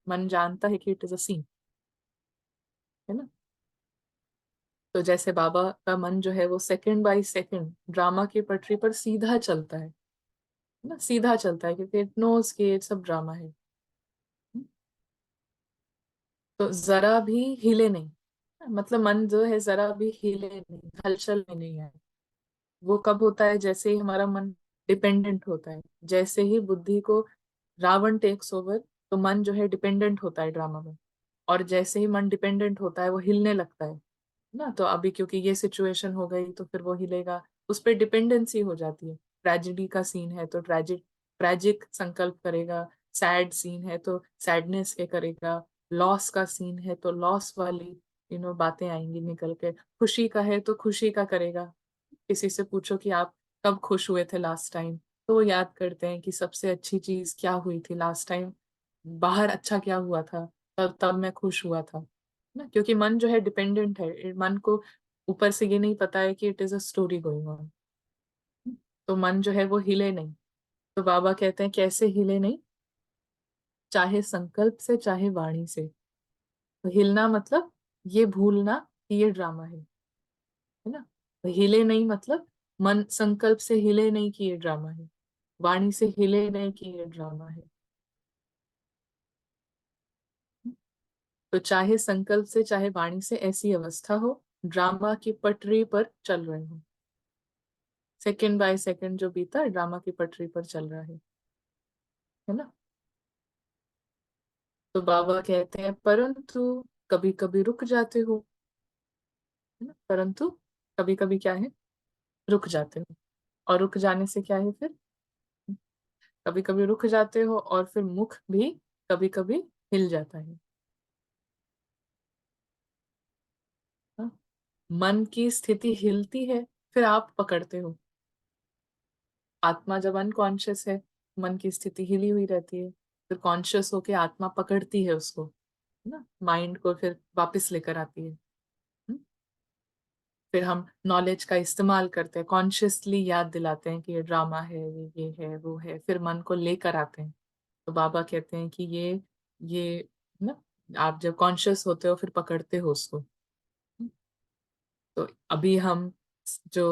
मन जानता है कि इट इज अ सीन, है ना। तो जैसे बाबा का मन जो है वो सेकंड बाय सेकंड ड्रामा की पटरी पर सीधा चलता है ना, सीधा चलता है क्योंकि इट नोज कि ये सब ड्रामा है। तो जरा भी हिले नहीं, मतलब मन जो है जरा भी हिले नहीं, हलचल में नहीं है। वो कब होता है? जैसे ही हमारा मन डिपेंडेंट होता है, जैसे ही बुद्धि को रावण टेक्स ओवर, तो मन जो है डिपेंडेंट होता है ड्रामा में। और जैसे ही मन डिपेंडेंट होता है वो हिलने लगता है ना। तो अभी क्योंकि ये सिचुएशन हो गई तो फिर वो हिलेगा, उस पर डिपेंडेंसी हो जाती है। ट्रेजिडी का सीन है तो ट्रेजिक संकल्प करेगा, सैड सीन है तो सैडनेस के करेगा, लॉस का सीन है तो लॉस वाली बातें आएंगी निकल के, खुशी का है तो खुशी का करेगा। किसी से पूछो कि आप कब खुश हुए थे लास्ट टाइम, तो वो याद करते हैं कि सबसे अच्छी चीज क्या हुई थी लास्ट टाइम, बाहर अच्छा क्या हुआ था, तब तब मैं खुश हुआ था ना। क्योंकि मन जो है डिपेंडेंट है, मन को ऊपर से ये नहीं पता है कि it is a story going on. तो मन जो है वो हिले नहीं। तो बाबा कहते हैं कैसे हिले नहीं? चाहे संकल्प से चाहे वाणी से। तो हिलना मतलब ये भूलना कि ये ड्रामा है ना। तो हिले नहीं मतलब मन संकल्प से हिले नहीं कि ये ड्रामा है, वाणी से हिले नहीं कि ये ड्रामा है। तो चाहे संकल्प से चाहे वाणी से ऐसी अवस्था हो, ड्रामा की पटरी पर चल रहे हो, सेकंड बाय सेकंड जो बीता ड्रामा की पटरी पर चल रहा है ना। तो बाबा कहते हैं परंतु कभी कभी रुक जाते हो, है ना, परंतु कभी कभी क्या है, रुक जाते हो। और रुक जाने से क्या है फिर, कभी कभी रुक जाते हो और फिर मुख भी कभी कभी हिल जाता है। हाँ? मन की स्थिति हिलती है, फिर आप पकड़ते हो। आत्मा जब अनकॉन्शियस है, मन की स्थिति हिली हुई रहती है, फिर कॉन्शियस होके आत्मा पकड़ती है उसको, है ना, माइंड को फिर वापस लेकर आती है। हम्म? फिर हम नॉलेज का इस्तेमाल करते हैं, कॉन्शियसली याद दिलाते हैं कि ये ड्रामा है, ये है, वो है, फिर मन को लेकर आते हैं। तो बाबा कहते हैं कि ये ना, आप जब कॉन्शियस होते हो फिर पकड़ते हो उसको। तो अभी हम जो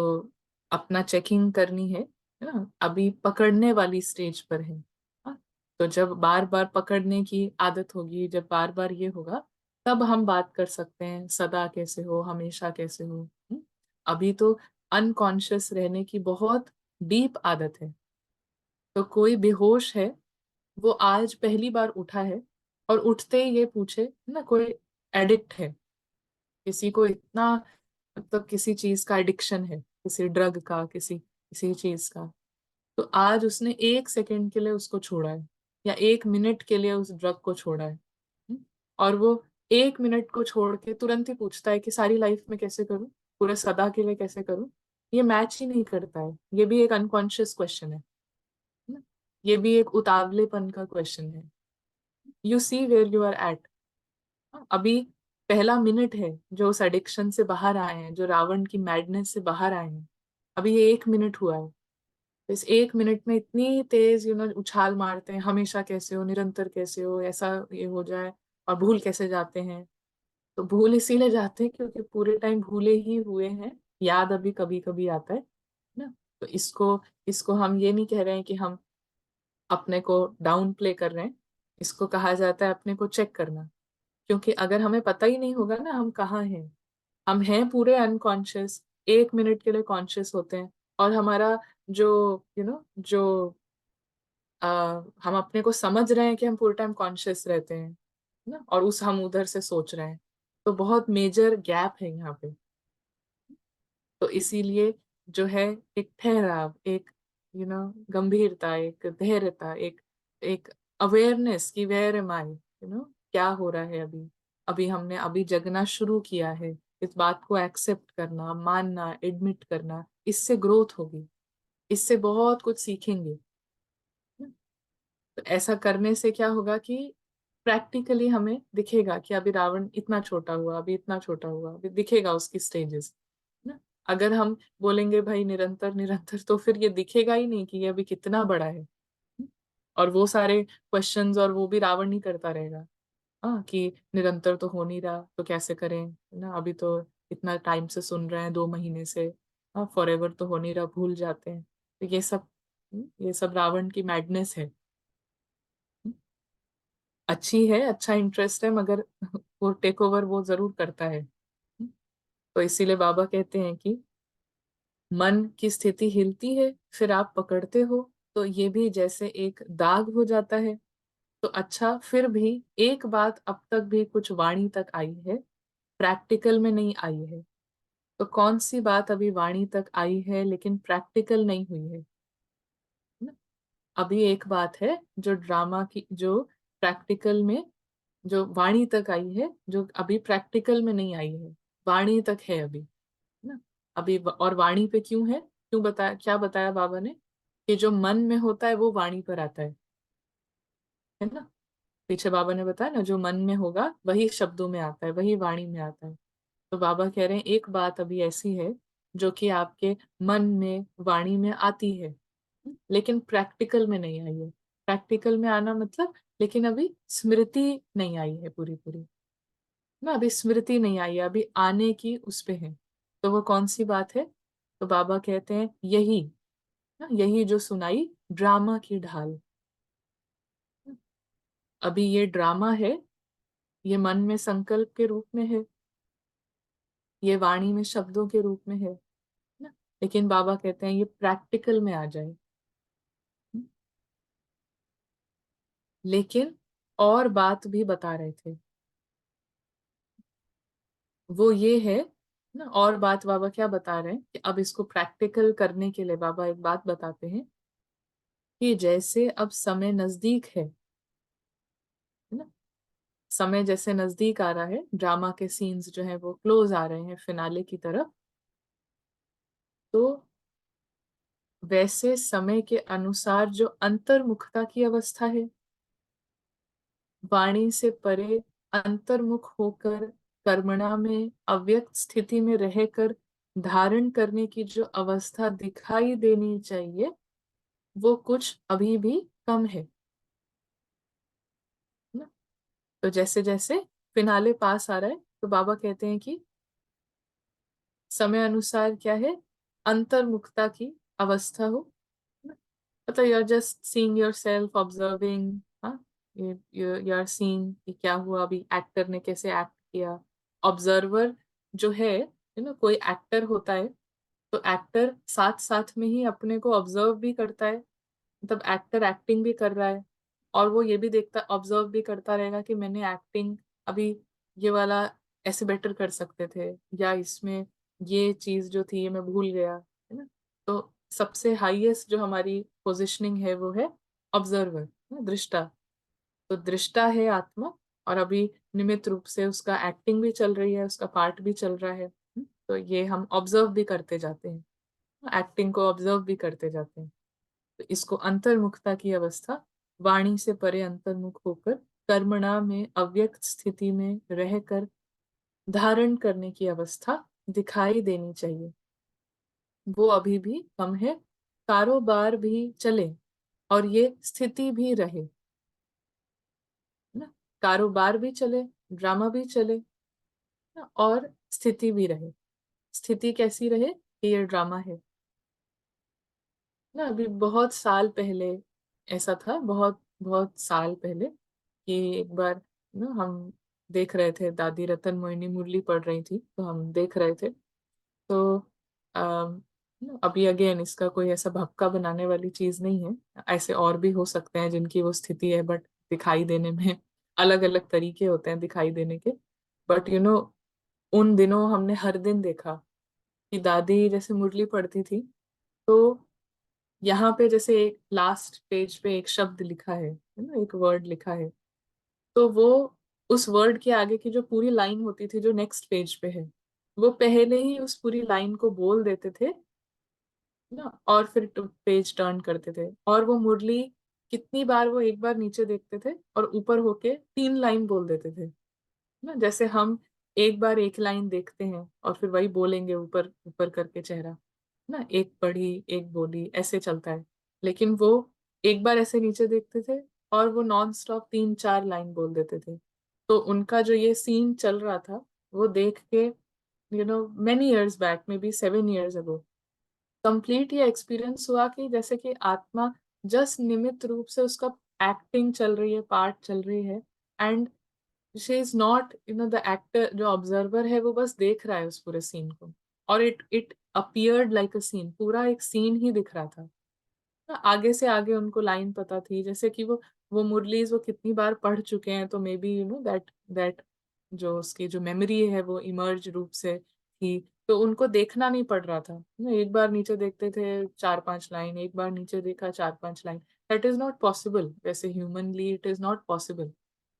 अपना चेकिंग करनी है ना, अभी पकड़ने वाली स्टेज पर है। हाँ? तो जब बार बार पकड़ने की आदत होगी, जब बार बार ये होगा, तब हम बात कर सकते हैं सदा कैसे हो, हमेशा कैसे हो। अभी तो अनकॉन्शियस रहने की बहुत डीप आदत है। तो कोई बेहोश है, वो आज पहली बार उठा है, और उठते ही ये पूछे ना, कोई एडिक्ट है, किसी को इतना, मतलब किसी चीज का एडिक्शन है, किसी ड्रग का, किसी किसी चीज का, तो आज उसने 1 सेकंड के लिए उसको छोड़ा है, या 1 मिनट के लिए उस ड्रग को छोड़ा है। हम्म? और वो 1 मिनट को छोड़ के तुरंत ही पूछता है कि सारी लाइफ में कैसे करूं, पूरे सदा के लिए कैसे करूं। ये मैच ही नहीं करता है, ये भी एक अनकॉन्शियस क्वेश्चन है ना? ये भी एक उतावलेपन का क्वेश्चन है। You see where you are at. अभी पहला मिनट है जो उस एडिक्शन से बाहर आए हैं, जो रावण की मैडनेस से बाहर आए हैं। अभी ये 1 मिनट हुआ है। तो इस 1 मिनट में इतनी तेज उछाल मारते हैं, हमेशा कैसे हो, निरंतर कैसे हो, ऐसा ये हो जाए, और भूल कैसे जाते हैं। तो भूल इसीलिए जाते हैं क्योंकि पूरे टाइम भूले ही हुए हैं। याद अभी कभी कभी आता है ना। तो इसको इसको हम ये नहीं कह रहे हैं कि हम अपने को डाउन प्ले कर रहे हैं। इसको कहा जाता है अपने को चेक करना। क्योंकि अगर हमें पता ही नहीं होगा ना हम कहाँ हैं, हम हैं पूरे अनकॉन्शियस, 1 मिनट के लिए कॉन्शियस होते हैं, और हमारा जो जो हम अपने को समझ रहे हैं कि हम पूरे टाइम कॉन्शियस रहते हैं ना, और उस हम उधर से सोच रहे हैं। तो बहुत मेजर गैप है यहाँ पे। तो इसीलिए जो है, एक ठहराव, एक गंभीरता, एक धैर्यता, एक एक अवेयरनेस की वेयर एम आई, क्या हो रहा है अभी। अभी हमने अभी जगना शुरू किया है। इस बात को एक्सेप्ट करना, मानना, एडमिट करना, इससे ग्रोथ होगी, इससे बहुत कुछ सीखेंगे। तो ऐसा करने से क्या होगा कि प्रैक्टिकली हमें दिखेगा कि अभी रावण इतना छोटा हुआ, अभी इतना छोटा हुआ, अभी दिखेगा उसकी स्टेजेस ना। अगर हम बोलेंगे भाई निरंतर निरंतर, तो फिर ये दिखेगा ही नहीं कि ये अभी कितना बड़ा है। और वो सारे क्वेश्चंस और वो भी रावण ही करता रहेगा। हाँ, कि निरंतर तो हो नहीं रहा, तो कैसे करें, है ना, अभी तो इतना टाइम से सुन रहे हैं, 2 महीने से। हाँ, फॉरएवर तो हो नहीं रहा, भूल जाते हैं। तो ये सब रावण की मैडनेस है। अच्छी है, अच्छा इंटरेस्ट है, मगर वो टेक ओवर वो जरूर करता है। तो इसीलिए बाबा कहते हैं कि मन की स्थिति हिलती है, फिर आप पकड़ते हो, तो ये भी जैसे एक दाग हो जाता है। तो अच्छा, फिर भी एक बात अब तक भी कुछ वाणी तक आई है, प्रैक्टिकल में नहीं आई है। तो कौन सी बात अभी वाणी तक आई है लेकिन प्रैक्टिकल नहीं हुई है ना? अभी एक बात है जो ड्रामा की, जो प्रैक्टिकल में, जो वाणी तक आई है, जो अभी प्रैक्टिकल में नहीं आई है। वाणी तक है अभी, है ना। अभी और वाणी पे क्यों है, क्यों बताया, क्या बताया बाबा ने, कि जो मन में होता है वो वाणी पर आता है ना। पीछे बाबा ने बताया ना, जो मन में होगा वही शब्दों में आता है, वही वाणी में आता है। तो बाबा कह रहे हैं एक बात अभी ऐसी है जो कि आपके मन में, वाणी में आती है, लेकिन प्रैक्टिकल में नहीं आई है। प्रैक्टिकल में आना मतलब, लेकिन अभी स्मृति नहीं आई है पूरी पूरी ना, अभी स्मृति नहीं आई है, अभी आने की उस पे है। तो वो कौन सी बात है? तो बाबा कहते हैं यही ना, यही जो सुनाई ड्रामा की ढाल। अभी ये ड्रामा है, ये मन में संकल्प के रूप में है, ये वाणी में शब्दों के रूप में है ना। लेकिन बाबा कहते हैं ये प्रैक्टिकल में आ जाए। लेकिन और बात भी बता रहे थे। वो ये है ना, और बात बाबा क्या बता रहे हैं कि अब इसको प्रैक्टिकल करने के लिए बाबा एक बात बताते हैं कि जैसे अब समय नजदीक है ना, समय जैसे नजदीक आ रहा है, ड्रामा के सीन्स जो है वो क्लोज आ रहे हैं फिनाले की तरफ, तो वैसे समय के अनुसार जो अंतर्मुखता की अवस्था है, वाणी से परे अंतर्मुख होकर कर्मणा में अव्यक्त स्थिति में रहकर धारण करने की जो अवस्था दिखाई देनी चाहिए, वो कुछ अभी भी कम है ना। तो जैसे जैसे फिनाले पास आ रहा है, तो बाबा कहते हैं कि समय अनुसार क्या है, अंतर्मुखता की अवस्था हो, मतलब you are just seeing yourself observing, हाँ, यू आर सीइंग कि क्या हुआ, अभी एक्टर ने कैसे एक्ट किया। ऑब्जर्वर जो है, कोई एक्टर होता है, तो एक्टर साथ साथ में ही अपने को ऑब्जर्व भी करता है, मतलब एक्टर एक्टिंग भी कर रहा है, और वो ये भी देखता ऑब्जर्व भी करता रहेगा कि मैंने एक्टिंग अभी ये वाला ऐसे बेटर कर सकते थे, या इसमें ये चीज जो थी ये मैं भूल गया, है ना। तो सबसे हाईएस्ट जो हमारी पोजिशनिंग है वो है ऑब्जर्वर, दृष्टा। तो दृष्टा है आत्मा, और अभी निमित्त रूप से उसका एक्टिंग भी चल रही है, उसका पार्ट भी चल रहा है। तो ये हम ऑब्जर्व भी करते जाते हैं, एक्टिंग को ऑब्जर्व भी करते जाते हैं। तो इसको अंतर्मुखता की अवस्था, वाणी से परे अंतर्मुख होकर कर्मणा में अव्यक्त स्थिति में रहकर धारण करने की अवस्था दिखाई देनी चाहिए, वो अभी भी कम है। कारोबार भी चले और ये स्थिति भी रहे, है ना। कारोबार भी चले, ड्रामा भी चले ना, और स्थिति भी रहे। स्थिति कैसी रहे कि ये ड्रामा है ना। अभी बहुत साल पहले ऐसा था, बहुत बहुत साल पहले, कि एक बार ना हम देख रहे थे, दादी रतन मोहिनी मुरली पढ़ रही थी, तो हम देख रहे थे। तो अम, अभी अगेन इसका कोई ऐसा भपका बनाने वाली चीज नहीं है, ऐसे और भी हो सकते हैं जिनकी वो स्थिति है, बट दिखाई देने में अलग अलग तरीके होते हैं दिखाई देने के। बट उन दिनों हमने हर दिन देखा कि दादी जैसे मुरली पढ़ती थी, तो यहाँ पे जैसे एक लास्ट पेज पे एक शब्द लिखा है ना, एक वर्ड लिखा है, तो वो उस वर्ड के आगे की जो पूरी लाइन होती थी जो नेक्स्ट पेज पे है, वो पहले ही उस पूरी लाइन को बोल देते थे ना, और फिर पेज टर्न करते थे। और वो मुरली कितनी बार, वो एक बार नीचे देखते थे और ऊपर होके 3 लाइन बोल देते थे ना। जैसे हम एक बार एक लाइन देखते हैं और फिर वही बोलेंगे ऊपर ऊपर करके चेहरा ना, एक पढ़ी एक बोली ऐसे चलता है। लेकिन वो एक बार ऐसे नीचे देखते थे और वो नॉन स्टॉप 3-4 लाइन बोल देते थे। तो उनका जो ये सीन चल रहा था, वो देख के many years back, may be 7 years ago, complete ये एक्सपीरियंस हुआ कि जैसे कि आत्मा जस्ट निमित्त रूप से उसका एक्टिंग चल रही है, पार्ट चल रही है, and she is not, the actor, जो ऑब्जर्वर है वो बस देख रहा है उस पूरे सीन को, और it it appeared like a scene, पूरा एक सीन ही दिख रहा था ना। आगे से आगे उनको लाइन पता थी, जैसे कि वो मुरलीज वो कितनी बार पढ़ चुके हैं, तो मे बी दैट दैट जो उसकी जो मेमोरी है वो इमर्ज रूप से थी, तो उनको देखना नहीं पड़ रहा था ना। एक बार नीचे देखते थे 4-5 लाइन, एक बार नीचे देखा 4-5 line. That is not possible, वैसे humanly it is not possible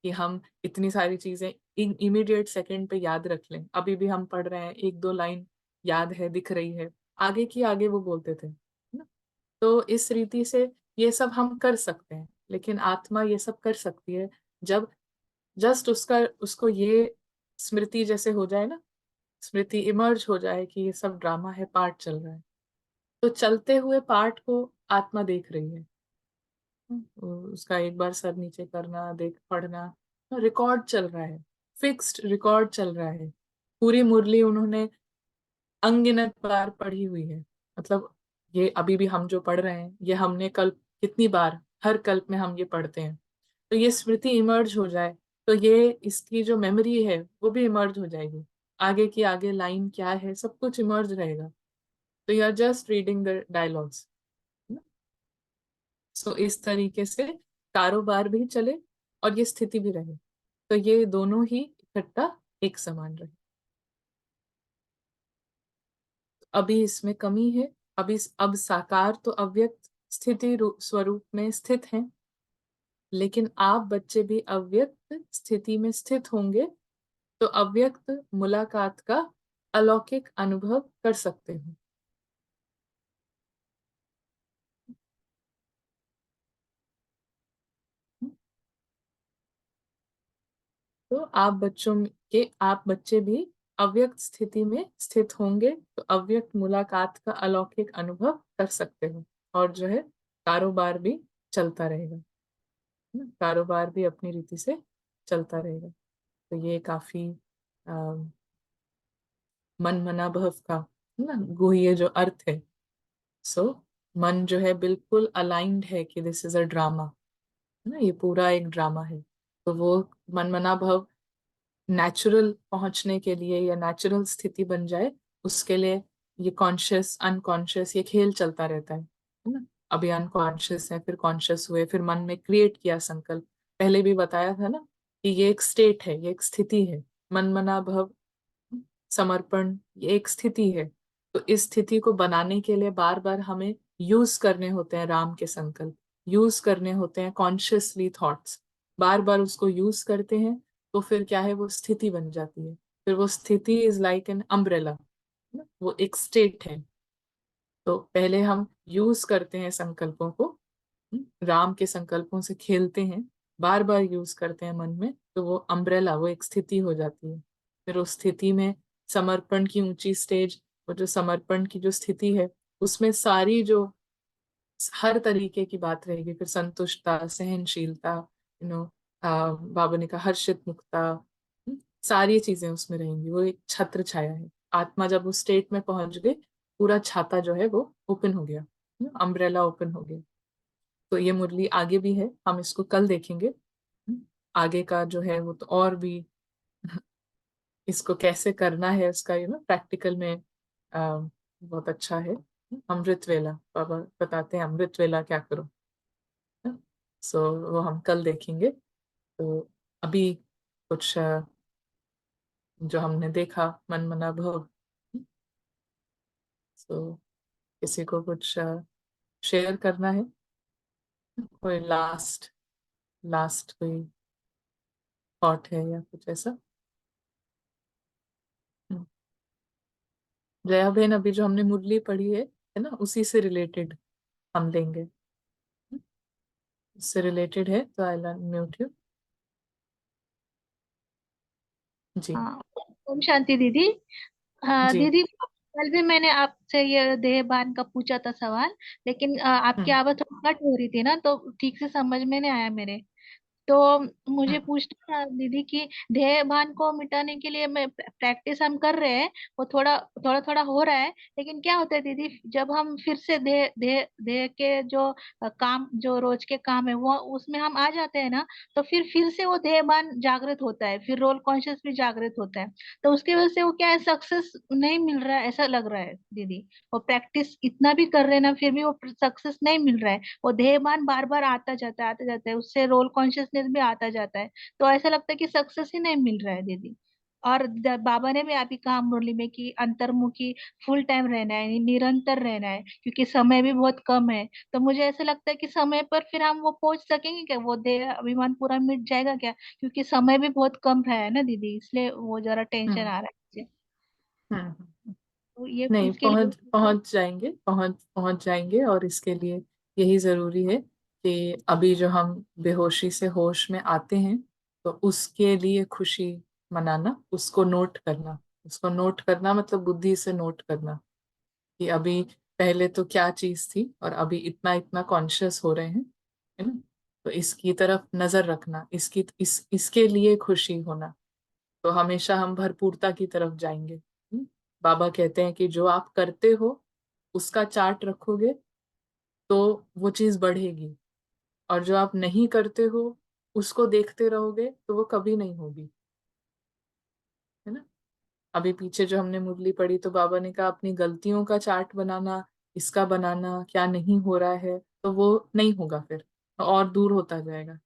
कि हम इतनी सारी चीजें इमीडिएट सेकंड पे याद रख लें। अभी भी हम पढ़ रहे हैं, 1-2 लाइन याद है, दिख रही है, आगे की आगे वो बोलते थे ना। तो इस रीति से ये सब हम कर सकते हैं, लेकिन आत्मा ये सब कर सकती है जब जस्ट उसका उसको ये स्मृति जैसे हो जाए ना, स्मृति इमर्ज हो जाए कि ये सब ड्रामा है, पार्ट चल रहा है। तो चलते हुए पार्ट को आत्मा देख रही है। उसका एक बार सर नीचे करना, देख पढ़ना, रिकॉर्ड चल रहा है, फिक्स्ड रिकॉर्ड चल रहा है। पूरी मुरली उन्होंने अनगिनत बार पढ़ी हुई है, मतलब ये अभी भी हम जो पढ़ रहे हैं, ये हमने कल कितनी बार, हर कल्प में हम ये पढ़ते हैं। तो ये स्मृति इमर्ज हो जाए, तो ये इसकी जो मेमोरी है वो भी इमर्ज हो जाएगी, आगे की आगे लाइन क्या है सब कुछ इमर्ज रहेगा। तो you are just reading the dialogues. So इस तरीके से कारोबार भी चले और ये स्थिति भी रहे, तो ये दोनों ही इकट्ठा एक समान रहे। अभी इसमें कमी है। अब साकार तो अव्यक्त स्थिति स्वरूप में स्थित है, लेकिन आप बच्चे भी अव्यक्त स्थिति में स्थित होंगे तो अव्यक्त मुलाकात का अलौकिक अनुभव कर सकते हो। तो आप बच्चे भी अव्यक्त स्थिति में स्थित होंगे तो अव्यक्त मुलाकात का अलौकिक अनुभव कर सकते हो, और जो है कारोबार भी चलता रहेगा, है ना? कारोबार भी अपनी रीति से चलता रहेगा। तो ये काफी मन मना भव का, है ना, गुह्य जो अर्थ है। सो मन जो है बिल्कुल अलाइंड है कि दिस इज अ ड्रामा, है ना, ये पूरा एक ड्रामा है। तो वो मन मना भव नेचुरल पहुंचने के लिए या नेचुरल स्थिति बन जाए, उसके लिए ये कॉन्शियस अनकॉन्शियस ये खेल चलता रहता है ना। अभी अनकॉन्शियस है, फिर कॉन्शियस हुए, फिर मन में क्रिएट किया संकल्प। पहले भी बताया था ना कि ये एक स्टेट है, ये एक स्थिति है। मन मना भव समर्पण ये एक स्थिति है। तो इस स्थिति को बनाने के लिए बार बार हमें यूज करने होते हैं राम के संकल्प, यूज करने होते हैं कॉन्शियसली थॉट्स। बार बार उसको यूज करते हैं तो फिर क्या है, वो स्थिति बन जाती है। फिर वो स्थिति इज लाइक एन अम्ब्रेला, वो एक स्टेट है। तो पहले हम यूज करते हैं संकल्पों को, राम के संकल्पों से खेलते हैं, बार बार यूज करते हैं मन में, तो वो अम्ब्रेला, वो एक स्थिति हो जाती है। फिर उस स्थिति में समर्पण की ऊंची स्टेज, वो जो समर्पण की जो स्थिति है, उसमें सारी जो हर तरीके की बात रहेगी। फिर संतुष्टता, सहनशीलता, नो बाबा ने कहा हर्षित मुक्ता, सारी चीजें उसमें रहेंगी। वो एक छत्र छाया है। आत्मा जब उस स्टेट में पहुंच गई, पूरा छाता जो है वो ओपन हो गया, अम्ब्रेला ओपन हो गया। तो ये मुरली आगे भी है, हम इसको कल देखेंगे। आगे का जो है वो तो और भी इसको कैसे करना है उसका प्रैक्टिकल में बहुत अच्छा है। अमृत वेला बाबा बताते हैं, अमृत वेला क्या करो। सो वो हम कल देखेंगे। तो अभी कुछ जो हमने देखा मन मना भव, सो किसी को कुछ शेयर करना है, कोई लास्ट लास्ट कोई थॉट है या कुछ ऐसा। हम्म। जया बहन, अभी जो हमने मुरली पढ़ी है ना, उसी से रिलेटेड हम लेंगे। उससे रिलेटेड है तो आई म्यूट यू। जी। हाँ। ओम शांति दीदी। हाँ जी। दीदी, कल भी मैंने आपसे ये देहभान का पूछा था सवाल, लेकिन आपकी हम्म। आवाज थोड़ी कट हो रही थी ना, तो ठीक से समझ में नहीं आया मेरे। तो मुझे हम्म। पूछना था दीदी कि ध्येय भान को मिटाने के लिए मैं प्रैक्टिस हम कर रहे हैं, वो थोड़ा थोड़ा थोड़ा हो रहा है, लेकिन क्या होता है दीदी, जब हम फिर से ध्येय ध्येय ध्येय के जो काम, जो रोज के काम है वो उसमें हम आ जाते हैं ना, तो फिर से वो ध्येय भान जागृत होता है, फिर रोल कॉन्शियस भी जागृत होता है। तो उसकी वजह से वो क्या है, सक्सेस नहीं मिल रहा है ऐसा लग रहा है दीदी। वो प्रैक्टिस इतना भी कर रहे हैं ना, फिर भी वो सक्सेस नहीं मिल रहा है। वो ध्येयमान बार बार आता जाता है, आता जाता है, उससे रोल कॉन्शियसनेस भी आता जाता है। तो ऐसा लगता है कि सक्सेस ही नहीं मिल रहा है दीदी। और बाबा ने भी अभी कहा मुरली में कि अंतर्मुखी फुल टाइम रहना है, निरंतर रहना है, क्योंकि समय भी बहुत कम है। तो मुझे ऐसा लगता है कि समय पर फिर हम वो पहुंच सकेंगे क्या, वो देह अभिमान पूरा मिट जाएगा क्या, क्योंकि समय भी बहुत कम रहा है ना दीदी, इसलिए वो जरा टेंशन हम्म। आ रहा है मुझे। हम्म। तो ये नहीं, उसके लिए। पहुंच पहुंच जाएंगे, पहुंच जाएंगे। और इसके लिए यही जरूरी है कि अभी जो हम बेहोशी से होश में आते हैं, तो उसके लिए खुशी मनाना, उसको नोट करना। उसको नोट करना मतलब बुद्धि से नोट करना कि अभी पहले तो क्या चीज थी और अभी इतना इतना कॉन्शियस हो रहे हैं, है ना। तो इसकी तरफ नजर रखना, इसके लिए खुशी होना, तो हमेशा हम भरपूरता की तरफ जाएंगे। बाबा कहते हैं कि जो आप करते हो उसका चार्ट रखोगे तो वो चीज बढ़ेगी, और जो आप नहीं करते हो उसको देखते रहोगे तो वो कभी नहीं होगी, है ना। अभी पीछे जो हमने मुरली पढ़ी, तो बाबा ने कहा अपनी गलतियों का चार्ट बनाना, इसका बनाना क्या नहीं हो रहा है, तो वो नहीं होगा, फिर और दूर होता जाएगा।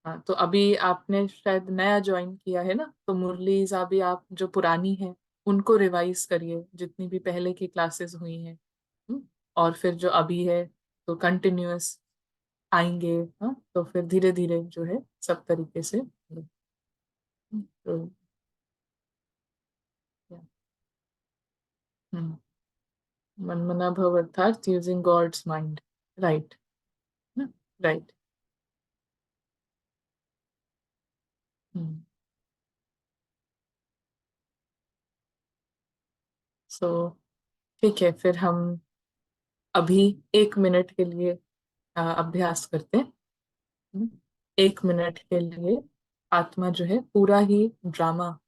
हाँ, तो अभी आपने शायद नया ज्वाइन किया है ना, तो मुरलीज अभी आप जो पुरानी है उनको रिवाइज करिए, जितनी भी पहले की क्लासेस हुई हैं। हम्म, और फिर जो अभी है तो कंटिन्यूअस आएंगे। हाँ, तो फिर धीरे धीरे जो है सब तरीके से। तो हम्म, मनमना भव अर्थात using God's mind. Right. Right. So ठीक है, फिर हम अभी 1 मिनट के लिए अभ्यास करते हैं। हम्म, 1 मिनट के लिए आत्मा जो है पूरा ही ड्रामा,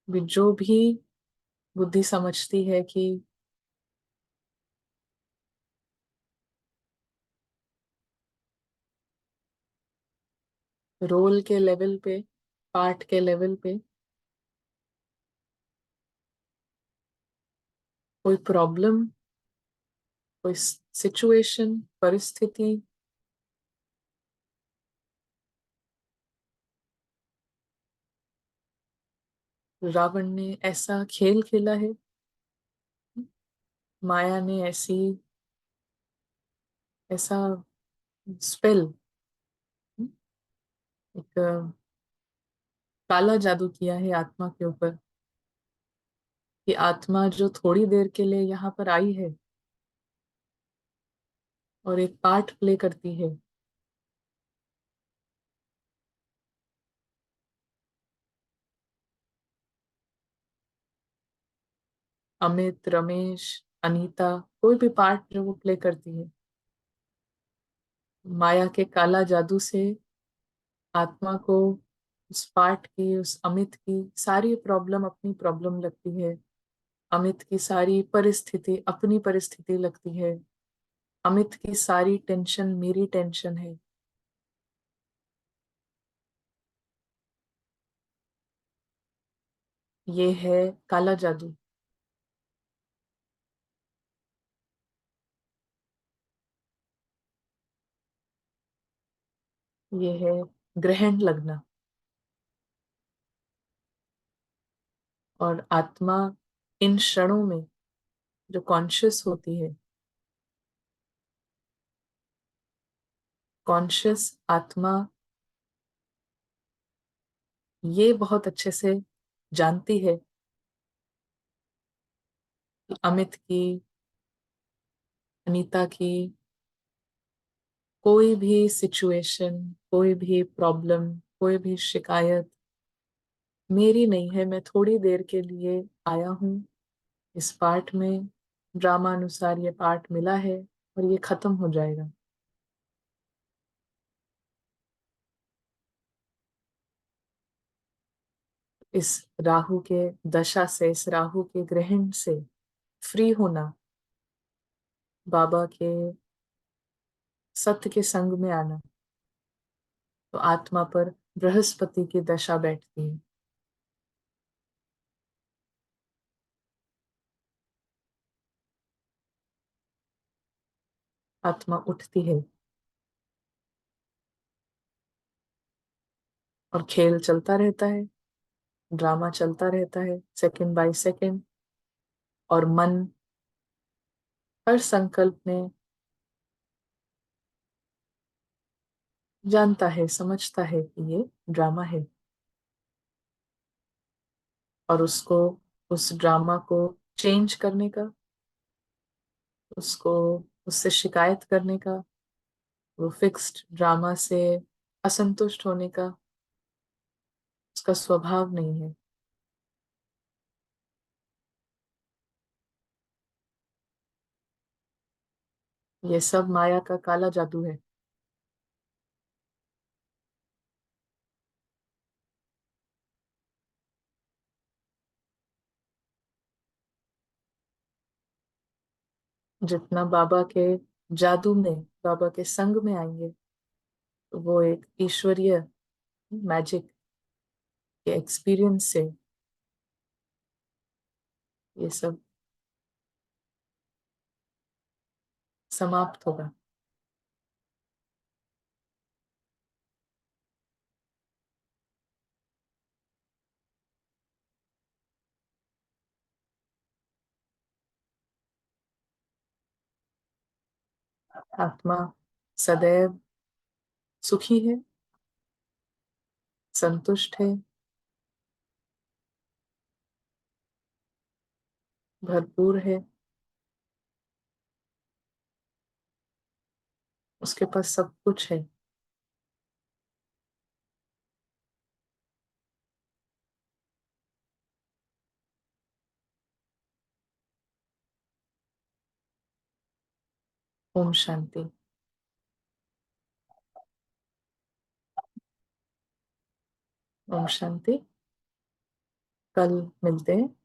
जो भी बुद्धि समझती है कि रोल के लेवल पे, पार्ट के लेवल पे कोई प्रॉब्लम, कोई सिचुएशन, परिस्थिति, रावण ने ऐसा खेल खेला है, माया ने ऐसी ऐसा स्पेल, एक काला जादू किया है आत्मा के ऊपर, कि आत्मा जो थोड़ी देर के लिए यहाँ पर आई है और एक पार्ट प्ले करती है। अमित, रमेश, अनीता, कोई भी पार्ट जो वो प्ले करती है, माया के काला जादू से आत्मा को उस पार्ट की, उस अमित की सारी प्रॉब्लम अपनी प्रॉब्लम लगती है। अमित की सारी परिस्थिति अपनी परिस्थिति लगती है। अमित की सारी टेंशन मेरी टेंशन है। ये है काला जादू। ये है ग्रहण लगना। और आत्मा इन क्षणों में जो कॉन्शियस होती है, कॉन्शियस आत्मा ये बहुत अच्छे से जानती है कि अमित की, अनीता की कोई भी सिचुएशन, कोई भी प्रॉब्लम, कोई भी शिकायत मेरी नहीं है। मैं थोड़ी देर के लिए आया हूँ इस पार्ट में, ड्रामा अनुसार ये पार्ट मिला है और ये खत्म हो जाएगा। इस राहु के दशा से, इस राहु के ग्रहण से फ्री होना, बाबा के सत्य के संग में आना, तो आत्मा पर बृहस्पति की दशा बैठती है। आत्मा उठती है और खेल चलता रहता है, ड्रामा चलता रहता है सेकंड बाय सेकंड। और मन हर संकल्प में जानता है, समझता है कि ये ड्रामा है, और उसको, उस ड्रामा को चेंज करने का, उसको उससे शिकायत करने का, वो फिक्स्ड ड्रामा से असंतुष्ट होने का उसका स्वभाव नहीं है। ये सब माया का काला जादू है। जितना बाबा के जादू में, बाबा के संग में आएंगे, तो वो एक ईश्वरीय मैजिक के एक्सपीरियंस से ये सब समाप्त होगा। आत्मा सदैव सुखी है, संतुष्ट है, भरपूर है, उसके पास सब कुछ है। ओम शांति। ओम शांति। कल मिलते हैं।